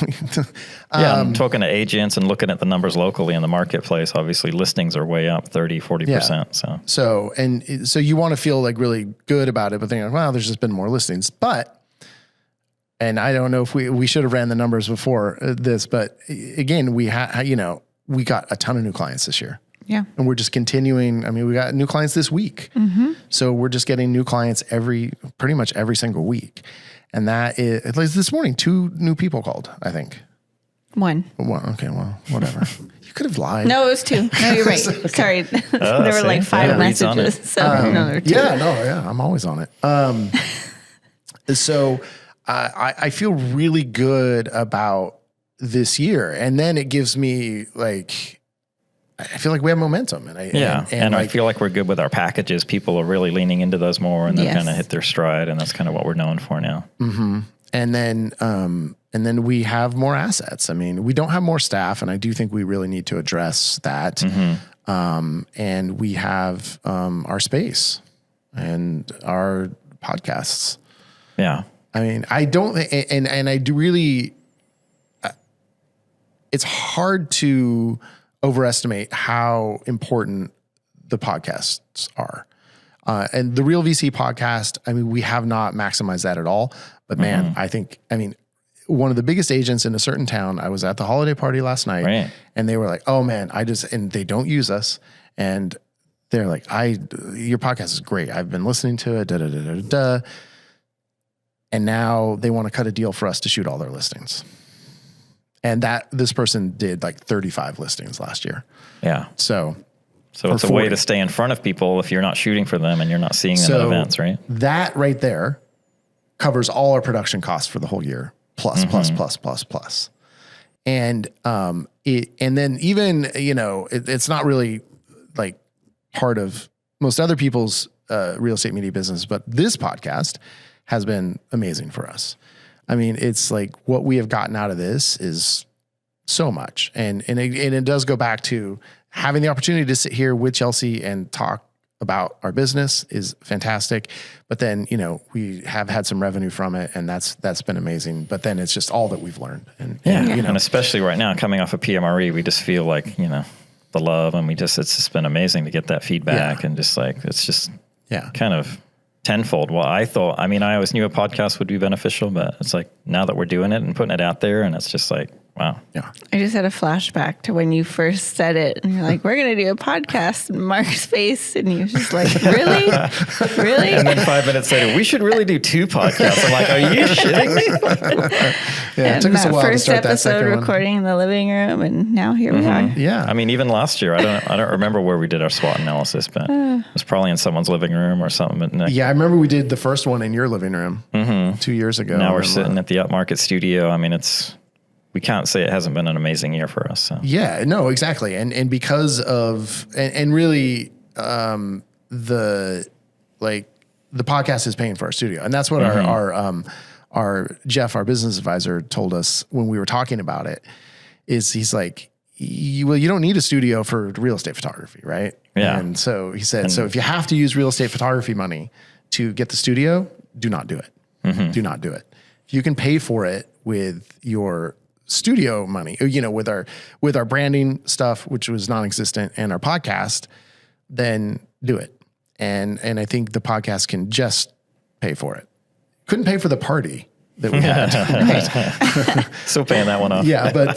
I'm talking to agents and looking at the numbers locally in the marketplace. Obviously listings are way up 30, 40%. So you want to feel like really good about it, but then wow, there's just been more listings, and I don't know if we should have ran the numbers before this, but again, we got a ton of new clients this year. Yeah. And we're just continuing. I mean, we got new clients this week. Mm-hmm. So we're just getting new clients pretty much every single week. And that is, at least this morning, 2 new people called, I think. One. Okay, well, whatever. You could have lied. No, it was 2. No, you're right. Okay. Sorry. There were like 5 messages. So no, there were 2. Yeah, I'm always on it. So I feel really good about this year. And then it gives me like, I feel like we have momentum. And I feel like we're good with our packages. People are really leaning into those more and they've kind of hit their stride. And that's kind of what we're known for now. Mm-hmm. And then we have more assets. I mean, we don't have more staff, and I do think we really need to address that. Mm-hmm. And we have our space and our podcasts. Yeah. I mean, I don't, and I do really, it's hard to overestimate how important the podcasts are. And the Real VC podcast, I mean, we have not maximized that at all. But man, I mean, one of the biggest agents in a certain town, I was at the holiday party last night, and they were like, oh man, and they don't use us. And they're like, your podcast is great. I've been listening to it, And now they want to cut a deal for us to shoot all their listings. And this person did like 35 listings last year. Yeah. So it's a way to stay in front of people if you're not shooting for them and you're not seeing them at events, right? That right there covers all our production costs for the whole year, plus. And and then even, it's not really like part of most other people's real estate media business, but this podcast has been amazing for us. I mean, it's like what we have gotten out of this is so much. And it does go back to having the opportunity to sit here with Chelsea and talk about our business is fantastic. But then, we have had some revenue from it, and that's been amazing. But then it's just all that we've learned. And and especially right now, coming off of PMRE, we just feel like, the love, and it's just been amazing to get that feedback and just like, it's just kind of tenfold. Well, I always knew a podcast would be beneficial, but it's like now that we're doing it and putting it out there, and it's just like Wow. Yeah. I just had a flashback to when you first said it, and you're like, "We're going to do a podcast." And Mark's face, and he was just like, "Really, really?" And then 5 minutes later, we should really do 2 podcasts. I'm like, "Are you shitting me?" Yeah, it took us a while to start that second one. First episode recording in the living room, and now here we are. Yeah. I mean, even last year, I don't remember where we did our SWOT analysis, but it was probably in someone's living room or something. But yeah, I remember we did the first one in your living room 2 years ago. Now we're sitting at the Upmarket studio. I mean, we can't say it hasn't been an amazing year for us. So. Yeah, no, exactly. And because of, and really, the podcast is paying for our studio. And that's what our Jeff, our business advisor, told us when we were talking about it, is he's like, you don't need a studio for real estate photography, right? Yeah. And so he said, so if you have to use real estate photography money to get the studio, do not do it. Do not do it. If you can pay for it with your studio money, with our branding stuff, which was non-existent, and our podcast, then do it. And I think the podcast can just pay for it. Couldn't pay for the party that we had. Still paying that one off. Yeah, but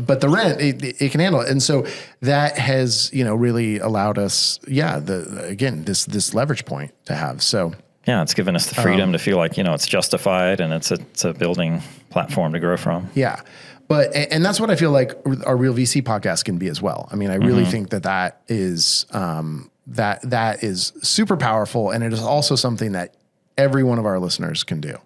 but the rent it can handle it, and so that has really allowed us, this leverage point to have. So yeah, it's given us the freedom to feel like it's justified, and it's a building platform to grow from. Yeah, and that's what I feel like our Real VC podcast can be as well. I mean, I really think that is that is super powerful, and it is also something that every one of our listeners can do.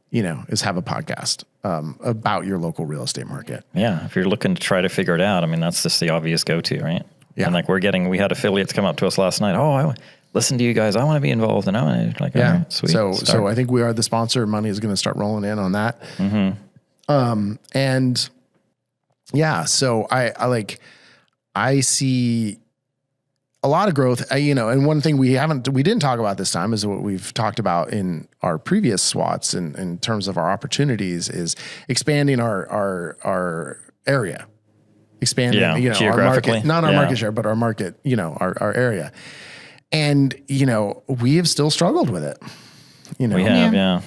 Is have a podcast about your local real estate market. Yeah, if you're looking to try to figure it out, I mean, that's just the obvious go-to, right? Yeah. And we had affiliates come up to us last night. Oh, I listen to you guys. I want to be involved, and I want to all right, sweet. So I think we are the sponsor. Money is going to start rolling in on that. And yeah, so I see a lot of growth, and one thing we didn't talk about this time is what we've talked about in our previous SWOTs in terms of our opportunities is expanding our area, expanding, our market, not our market share, but our market, our area. And, we have still struggled with it. We have, yeah.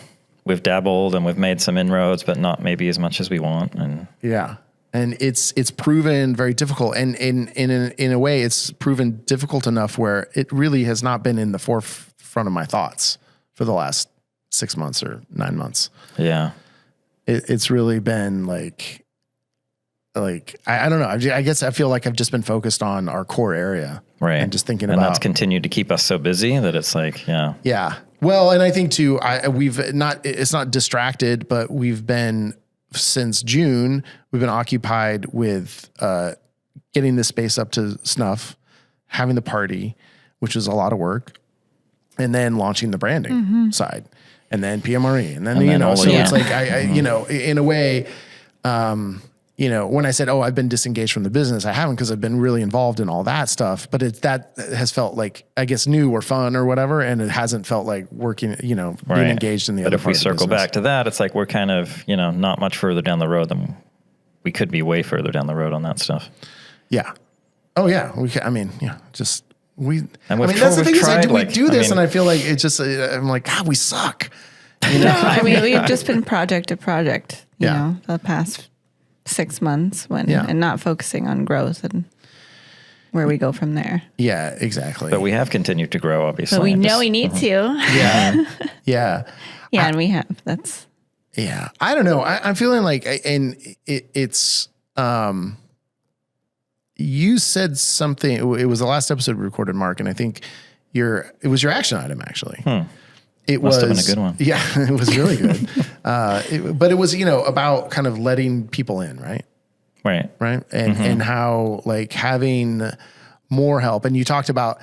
We've dabbled and we've made some inroads, but not maybe as much as we want. And yeah. And it's proven very difficult. And in a way, it's proven difficult enough where it really has not been in the forefront of my thoughts for the last 6 months or 9 months. Yeah. It's really been like I don't know. I guess I feel like I've just been focused on our core area. Right. And just thinking and about. And that's continued to keep us so busy that it's like, yeah. Yeah. Well, and I think too, it's not distracted, but we've been, since June, we've been occupied with getting this space up to snuff, having the party, which was a lot of work, and then launching the branding side, and then PMRE, and then it's like I in a way, when I said, I've been disengaged from the business, I haven't, because I've been really involved in all that stuff, but that has felt like, I guess, new or fun or whatever, and it hasn't felt like working, being engaged in the other part of the business. But if we circle back to that, it's like we're kind of, not much further down the road than we could be way further down the road on that stuff. Yeah. Oh, yeah. that's the thing is, we do this, and I feel like it's just, I'm like, God, we suck. We've just been project to project, the past 6 months and not focusing on growth and where we go from there. Yeah, exactly. But we have continued to grow, obviously. But we know we need to. Yeah. Yeah. Yeah. And we have. That's. Yeah. I don't know. I'm feeling like, and it's, you said something, it was the last episode we recorded, Mark, and I think it was your action item, actually. It Must have been a good one. Yeah, it was really good. But it was, about kind of letting people in, right? Right. Right. And how having more help. And you talked about,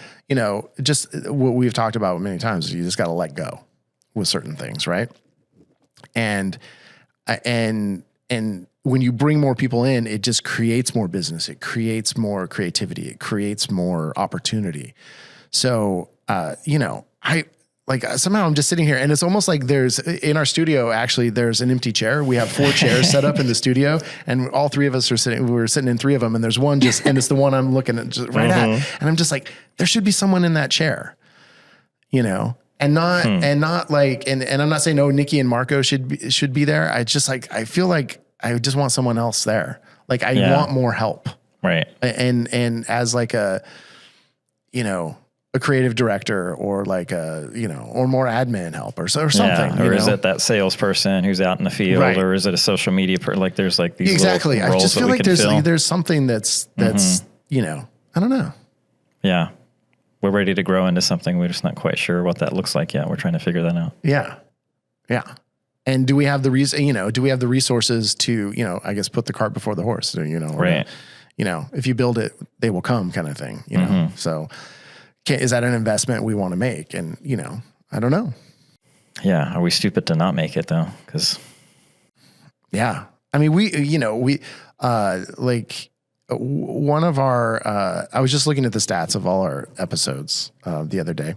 just what we've talked about many times, you just got to let go with certain things. Right. And when you bring more people in, it just creates more business. It creates more creativity. It creates more opportunity. So, somehow I'm just sitting here, and it's almost like in our studio, actually, there's an empty chair. We have 4 chairs set up in the studio, and all 3 of us we're sitting in 3 of them, and there's one and it's the one I'm looking at at. And I'm just like, there should be someone in that chair, and not and I'm not saying, Nikki and Marco should be there. I just I feel like I just want someone else there. Like I want more help. Right. And as like a, you know, a creative director or like a, you know, or more admin help or something. Yeah. Or is it that salesperson who's out in the field, or is it a social media like there's like these exactly. little roles I just feel that like there's something that's you know, I don't know. Yeah. We're ready to grow into something. We're just not quite sure what that looks like yet. We're trying to figure that out. Yeah. Yeah. And do we have the resources to, you know, I guess put the cart before the horse, you know, right. You know, if you build it, they will come kind of thing, you know? So is that an investment we want to make? And, you know, I don't know. Yeah. Are we stupid to not make it though? Yeah. I mean, like one of our, I was just looking at the stats of all our episodes the other day.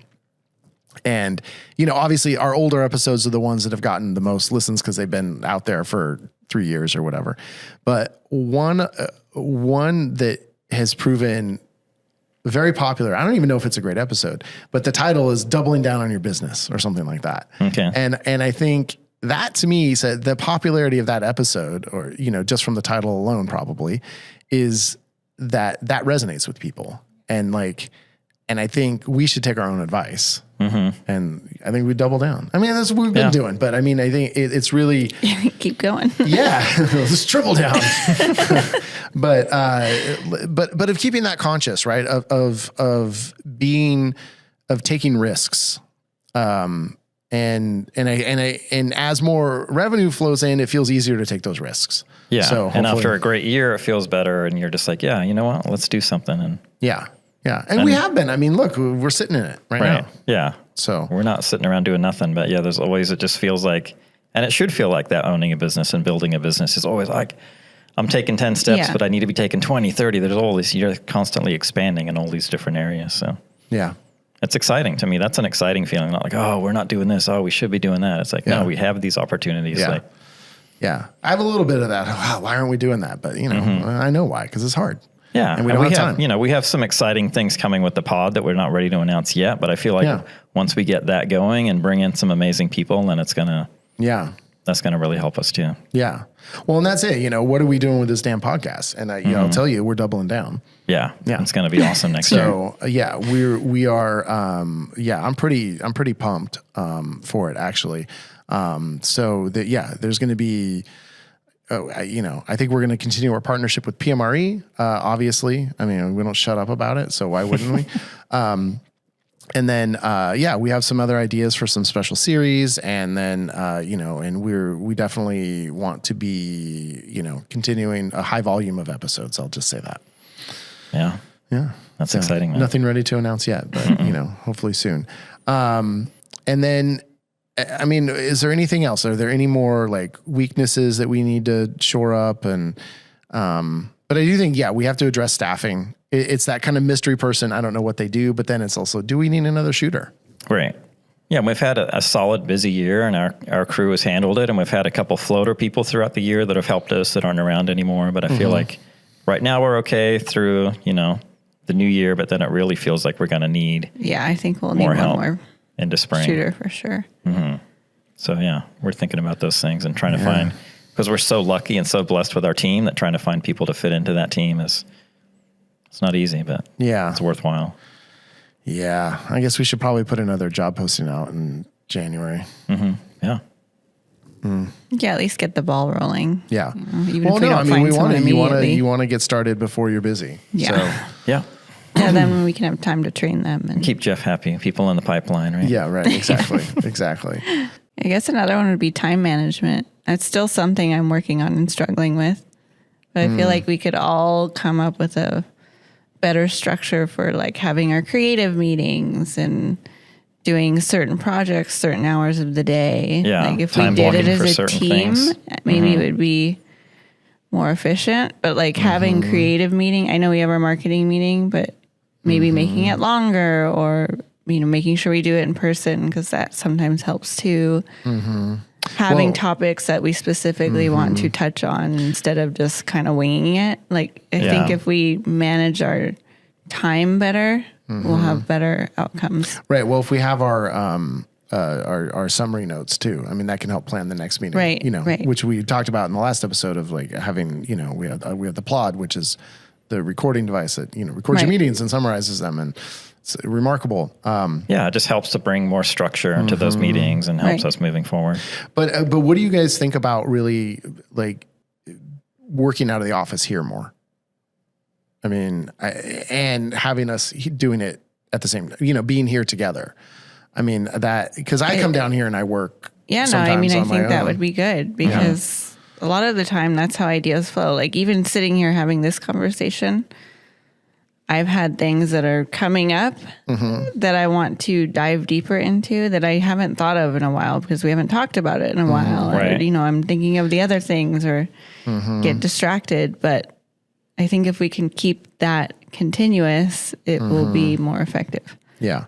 And, you know, obviously our older episodes are the ones that have gotten the most listens because they've been out there for 3 years or whatever. But one that has proven very popular, I don't even know if it's a great episode, but the title is Doubling Down on Your Business or something like that. Okay. And I think that to me said the popularity of that episode, or, you know, just from the title alone probably, is that resonates with people. And I think we should take our own advice. And I think we double down. I mean, that's what we've been doing, but I mean, I think it's really keep going. Yeah, let's triple down. but of keeping that conscious, right? Of taking risks. And as more revenue flows in, it feels easier to take those risks. Yeah. So and after a great year, it feels better, and you're just like, yeah, you know what? Let's do something. And yeah. And we have been. I mean, look, we're sitting in it right now. Yeah. So we're not sitting around doing nothing, but yeah, there's always, it just feels like, and it should feel like that, owning a business and building a business is always like, I'm taking 10 steps, but I need to be taking 20, 30. There's all this, you're constantly expanding in all these different areas. So yeah, it's exciting to me. That's an exciting feeling. Not like, oh, we're not doing this. Oh, we should be doing that. It's like, no, we have these opportunities. Yeah. I have a little bit of that. Wow, why aren't we doing that? But you know, I know why, because it's hard. Yeah. And we don't have time. You know, we have some exciting things coming with the pod that we're not ready to announce yet, but I feel like once we get that going and bring in some amazing people, then it's going to, that's going to really help us too. Yeah. Well, and that's it. You know, what are we doing with this damn podcast? And you know, I'll tell you, we're doubling down. Yeah. It's going to be awesome next year. So we are, I'm pretty pumped, for it actually. So that, there's going to be, you know, I think we're going to continue our partnership with PMRE. Obviously, I mean, we don't shut up about it, so why wouldn't we? And then, we have some other ideas for some special series, and then, you know, and we definitely want to be, you know, continuing a high volume of episodes. I'll just say that. Yeah. That's exciting, man. Nothing ready to announce yet, but you know, hopefully soon. And then, I mean, is there anything else? Are there any more like weaknesses that we need to shore up? And, but I do think, we have to address staffing. It's that kind of mystery person. I don't know what they do, but then it's also, do we need another shooter? Right. Yeah. We've had a solid, busy year, and our crew has handled it. And we've had a couple floater people throughout the year that have helped us that aren't around anymore. But I feel like right now we're okay through, you know, the new year, but then it really feels like we're going to need I think we'll need one more into spring shooter for sure. So we're thinking about those things and trying to find, because we're so lucky and so blessed with our team, that trying to find people to fit into that team it's not easy, but it's worthwhile. Yeah. I guess we should probably put another job posting out in January. Yeah. Yeah. At least get the ball rolling. Yeah. You know, even if we don't find someone immediately. You want to get started before you're busy. Yeah. So. Yeah. Then we can have time to train them and keep Jeff happy. People in the pipeline, right? Yeah, right. Exactly. Exactly. I guess another one would be time management. That's still something I'm working on and struggling with. But I feel like we could all come up with a better structure for like having our creative meetings and doing certain projects, certain hours of the day. Yeah. Like if we did it as a team, maybe it would be more efficient. But like having creative meeting, I know we have our marketing meeting, but maybe making it longer, or, you know, making sure we do it in person, because that sometimes helps too. Having topics that we specifically want to touch on instead of just kind of winging it. Like, I think if we manage our time better, we'll have better outcomes. Right. Well, if we have our our summary notes too. I mean, that can help plan the next meeting, right, you know, right. which we talked about in the last episode of like having, you know, we have the Plod, which is the recording device that, you know, records your meetings and summarizes them. And it's remarkable. It just helps to bring more structure into those meetings and helps us moving forward. But what do you guys think about really like working out of the office here more? I mean, and having us doing it at the same, you know, being here together. I mean, that, because I come down here and I work. Yeah, no, I mean, I think that would be good because a lot of the time that's how ideas flow. Like even sitting here having this conversation, I've had things that are coming up that I want to dive deeper into that I haven't thought of in a while because we haven't talked about it in a while. Or, you know, I'm thinking of the other things or get distracted. But I think if we can keep that continuous, it will be more effective. Yeah.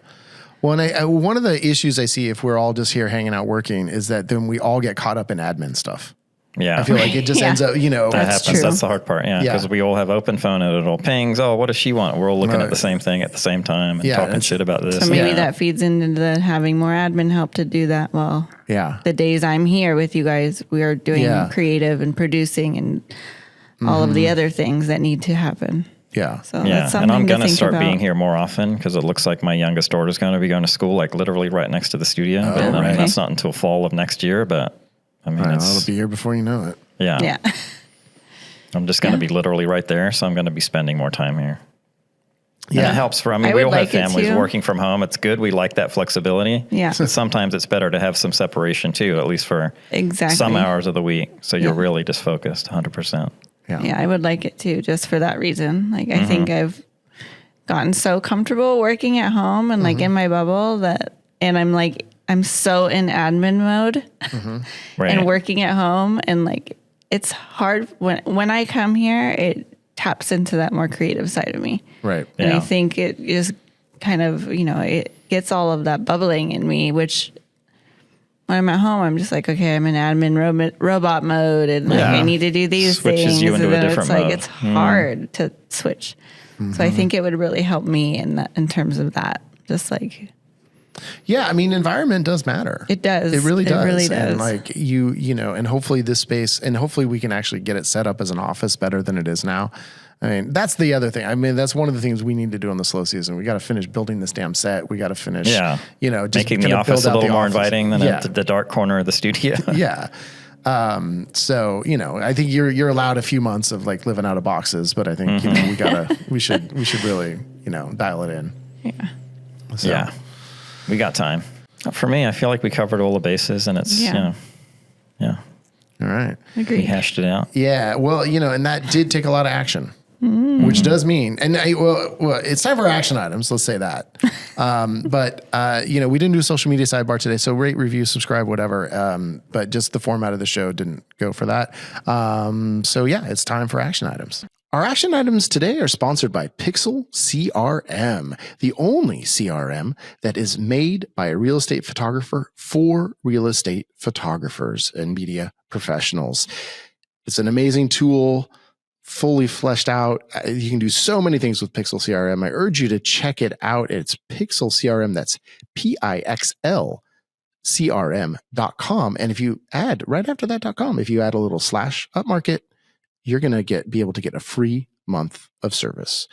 Well, and one of the issues I see if we're all just here hanging out working is that then we all get caught up in admin stuff. Yeah. I feel like it just ends up, you know. That happens. True. That's the hard part. Yeah. Because we all have open phone and it'll pings. Oh, what does she want? We're all looking at the same thing at the same time and talking shit about this. So maybe that feeds into the having more admin help to do that. Well, the days I'm here with you guys, we are doing creative and producing and all of the other things that need to happen. Yeah. So that's something and I'm going to start being here more often because it looks like my youngest daughter's going to be going to school like literally right next to the studio. But I mean, that's not until fall of next year, but I mean, it'll be here before you know it. Yeah. Yeah. I'm just going to be literally right there. So I'm going to be spending more time here. Yeah. And it helps for, I mean, we all have families working from home. It's good. We like that flexibility. Yeah. But sometimes it's better to have some separation too, at least for some hours of the week. So you're really just focused 100%. Yeah, I would like it too, just for that reason. Like, I think I've gotten so comfortable working at home and like in my bubble that, and I'm so in admin mode and working at home. And like, it's hard when I come here, it taps into that more creative side of me. Right. And I think it just kind of, you know, it gets all of that bubbling in me, which when I'm at home, I'm just like, okay, I'm in admin robot mode, and like I need to do these things. You into and a different it's mode. like it's hard to switch. So I think it would really help me in terms of that. Just like, yeah, I mean, environment does matter. It does. It really does. It really does. And like you know, and hopefully this space, and hopefully we can actually get it set up as an office better than it is now. I mean, that's the other thing. I mean, that's one of the things we need to do in the slow season. We got to finish building this damn set. We got to finish, you know, just making the office a little more inviting than the dark corner of the studio. So, you know, I think you're allowed a few months of like living out of boxes, but I think, you know, we should really, you know, dial it in. Yeah. So. We got time. For me, I feel like we covered all the bases and it's, you know, all right. Agreed. We hashed it out. Yeah. Well, you know, and that did take a lot of action. Which does mean, and well, it's time for action items. Let's say that. But you know, we didn't do a social media sidebar today, so rate, review, subscribe, whatever. But just the format of the show didn't go for that. So yeah, it's time for action items. Our action items today are sponsored by Pixel CRM, the only CRM that is made by a real estate photographer for real estate photographers and media professionals. It's an amazing tool. Fully fleshed out. You can do so many things with Pixel CRM. I urge you to check it out. It's Pixel CRM. That's PIXL CRM.com. And if you add right after that.com, if you add a little /Upmarket, you're going to be able to get a free month of service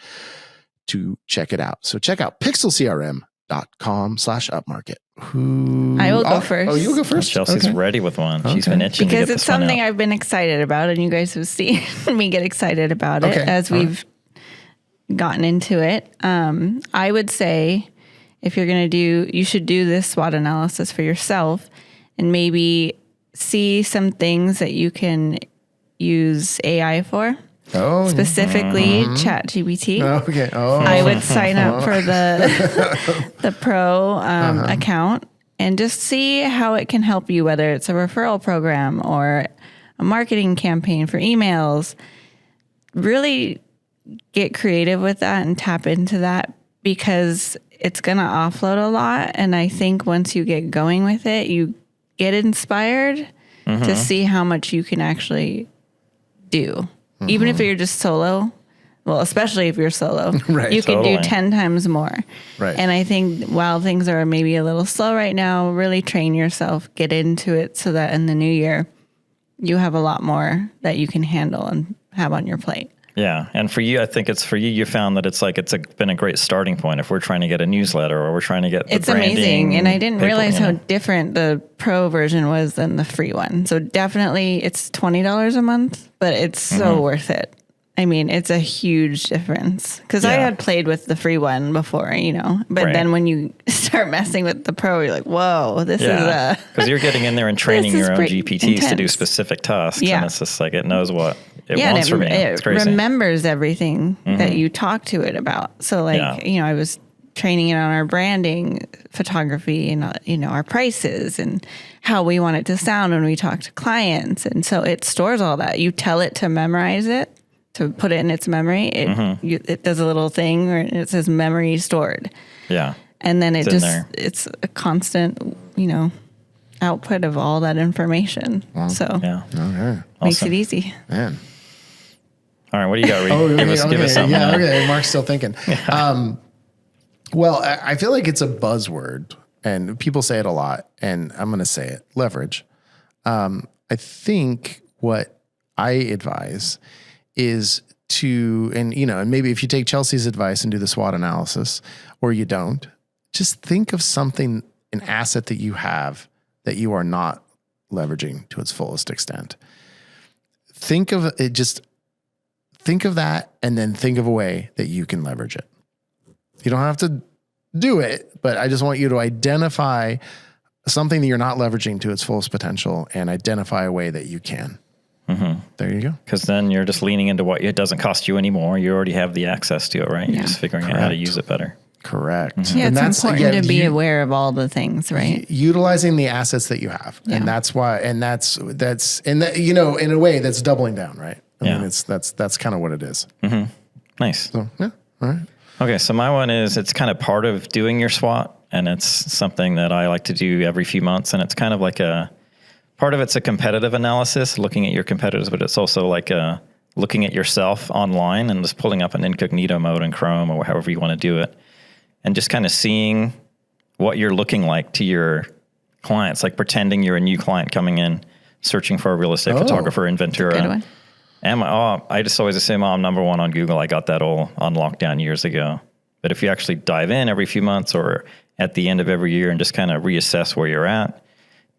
to check it out. So check out pixelcrm.com/upmarket. I will go first. Oh, you'll go first? Chelsea's ready with one. She's been itching because to get it's something I've been excited about, and you guys have seen me get excited about it as we've gotten into it. I would say if you're going to you should do this SWOT analysis for yourself and maybe see some things that you can use AI for. Specifically ChatGPT. Okay. I would sign up for the pro account and just see how it can help you, whether it's a referral program or a marketing campaign for emails. Really get creative with that and tap into that because it's going to offload a lot. And I think once you get going with it, you get inspired to see how much you can actually do. Even if you're just solo, Well, especially if you're solo, Right. You can do 10 times more. Right. And I think while things are maybe a little slow right now, really train yourself, get into it so that in the new year, you have a lot more that you can handle and have on your plate. Yeah. And for you, I think it's for you, you found that it's been a great starting point. If we're trying to get a newsletter or we're trying to get it's amazing. And I didn't realize how different the pro version was than the free one. So definitely it's $20 a month, but it's so worth it. I mean, it's a huge difference because I had played with the free one before, but then when you start messing with the pro, you're like, whoa, this is because you're getting in there and training your own GPTs intense. to do specific tasks. And it's just like, it knows what it wants from you. It's crazy. Remembers everything that you talk to it about. So I was training it on our branding, photography, and, our prices and how we want it to sound when we talk to clients. And so it stores all that. You tell it to memorize it. To put it in its memory, it does a little thing where it says memory stored. Yeah. And then it's a constant, output of all that information. Wow. So makes it easy. Man. All right. What do you got, Reed? Give us something. Yeah. Okay. Mark's still thinking. Well, I feel like it's a buzzword and people say it a lot and I'm going to say it, leverage. I think what I advise is to, and maybe if you take Chelsea's advice and do the SWOT analysis, or you don't, just think of something, an asset that you have that you are not leveraging to its fullest extent. Think of it, just think of that, and then think of a way that you can leverage it. You don't have to do it, but I just want you to identify something that you're not leveraging to its fullest potential and identify a way that you can. Mm-hmm. There you go. Because then you're just leaning into what it doesn't cost you anymore. You already have the access to it, right? You're just figuring out how to use it better. Correct. Mm-hmm. Yeah, it's important to be aware of all the things, right? Utilizing the assets that you have, and that's why, and that's in a way that's doubling down, right? I mean, that's kind of what it is. Mm-hmm. Nice. So all right. Okay, so my one is it's kind of part of doing your SWOT, and it's something that I like to do every few months, and it's kind of like part of it's a competitive analysis, looking at your competitors, but it's also like looking at yourself online and just pulling up an incognito mode in Chrome or however you want to do it, and just kind of seeing what you're looking like to your clients, like pretending you're a new client coming in, searching for a real estate photographer in Ventura. I just always assume I'm number one on Google. I got that all on lockdown years ago. But if you actually dive in every few months or at the end of every year and just kind of reassess where you're at,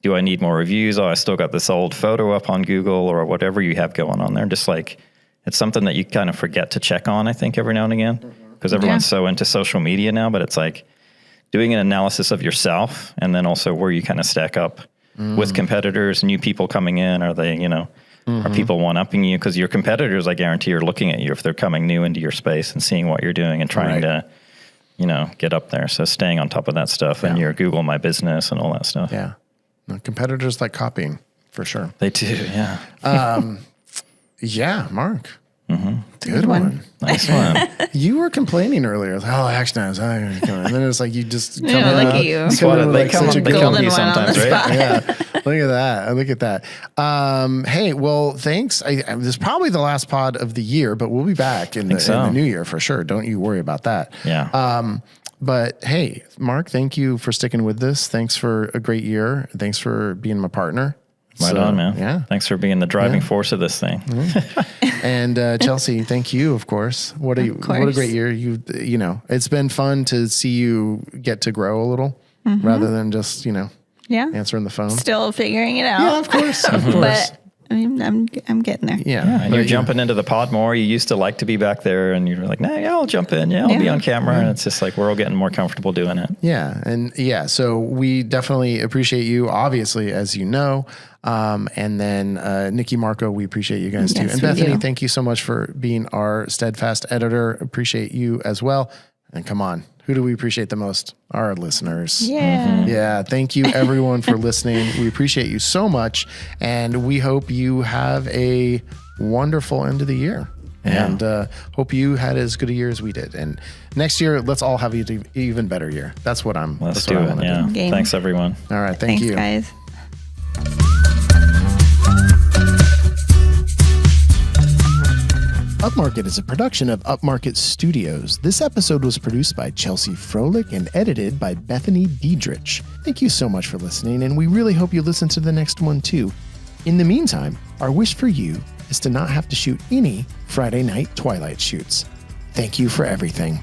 do I need more reviews? Oh, I still got this old photo up on Google or whatever you have going on there. Just like, it's something that you kind of forget to check on, I think, every now and again, because everyone's so into social media now, but it's like doing an analysis of yourself and then also where you kind of stack up with competitors, new people coming in. Are they, are people one-upping you? Because your competitors, I guarantee, are looking at you if they're coming new into your space and seeing what you're doing and trying to, get up there. So staying on top of that stuff and your Google My Business and all that stuff. Yeah. Competitors like copying, for sure. They do, yeah. Mark. Mm-hmm. Good one. Nice one. You were complaining earlier. Like, action items. And then it's like you just come in. Look at you. They come to you sometimes, right? Yeah. Look at that. Hey, well, thanks. This is probably the last pod of the year, but we'll be back in the new year for sure. Don't you worry about that. Yeah. But hey, Mark, thank you for sticking with this. Thanks for a great year. Thanks for being my partner. Right on, man. Yeah. Thanks for being the driving force of this thing. Mm-hmm. And Chelsea, thank you, of course. What a great year. It's been fun to see you get to grow a little rather than just, answering the phone. Still figuring it out. Yeah, of course. But I'm getting there. Yeah. And you're jumping into the pod more. You used to like to be back there and you're like, I'll jump in. Yeah, I'll be on camera. And it's just like, we're all getting more comfortable doing it. Yeah. And so we definitely appreciate you, obviously, as you know. And then Nikki, Marco, we appreciate you guys too. And Bethany, thank you so much for being our steadfast editor. Appreciate you as well. And come on, who do we appreciate the most? Our listeners. Yeah. Mm-hmm. Yeah. Thank you everyone for listening. We appreciate you so much. And we hope you have a wonderful end of the year. Yeah. And hope you had as good a year as we did. And next year, let's all have an even better year. That's what I'm. Let's do it. Yeah. Thanks, everyone. All right. Thanks, you guys. Upmarket is a production of Upmarket Studios. This episode was produced by Chelsea Froelich and edited by Bethany Diedrich. Thank you so much for listening, and we really hope you listen to the next one too. In the meantime, our wish for you is to not have to shoot any Friday night Twilight shoots. Thank you for everything.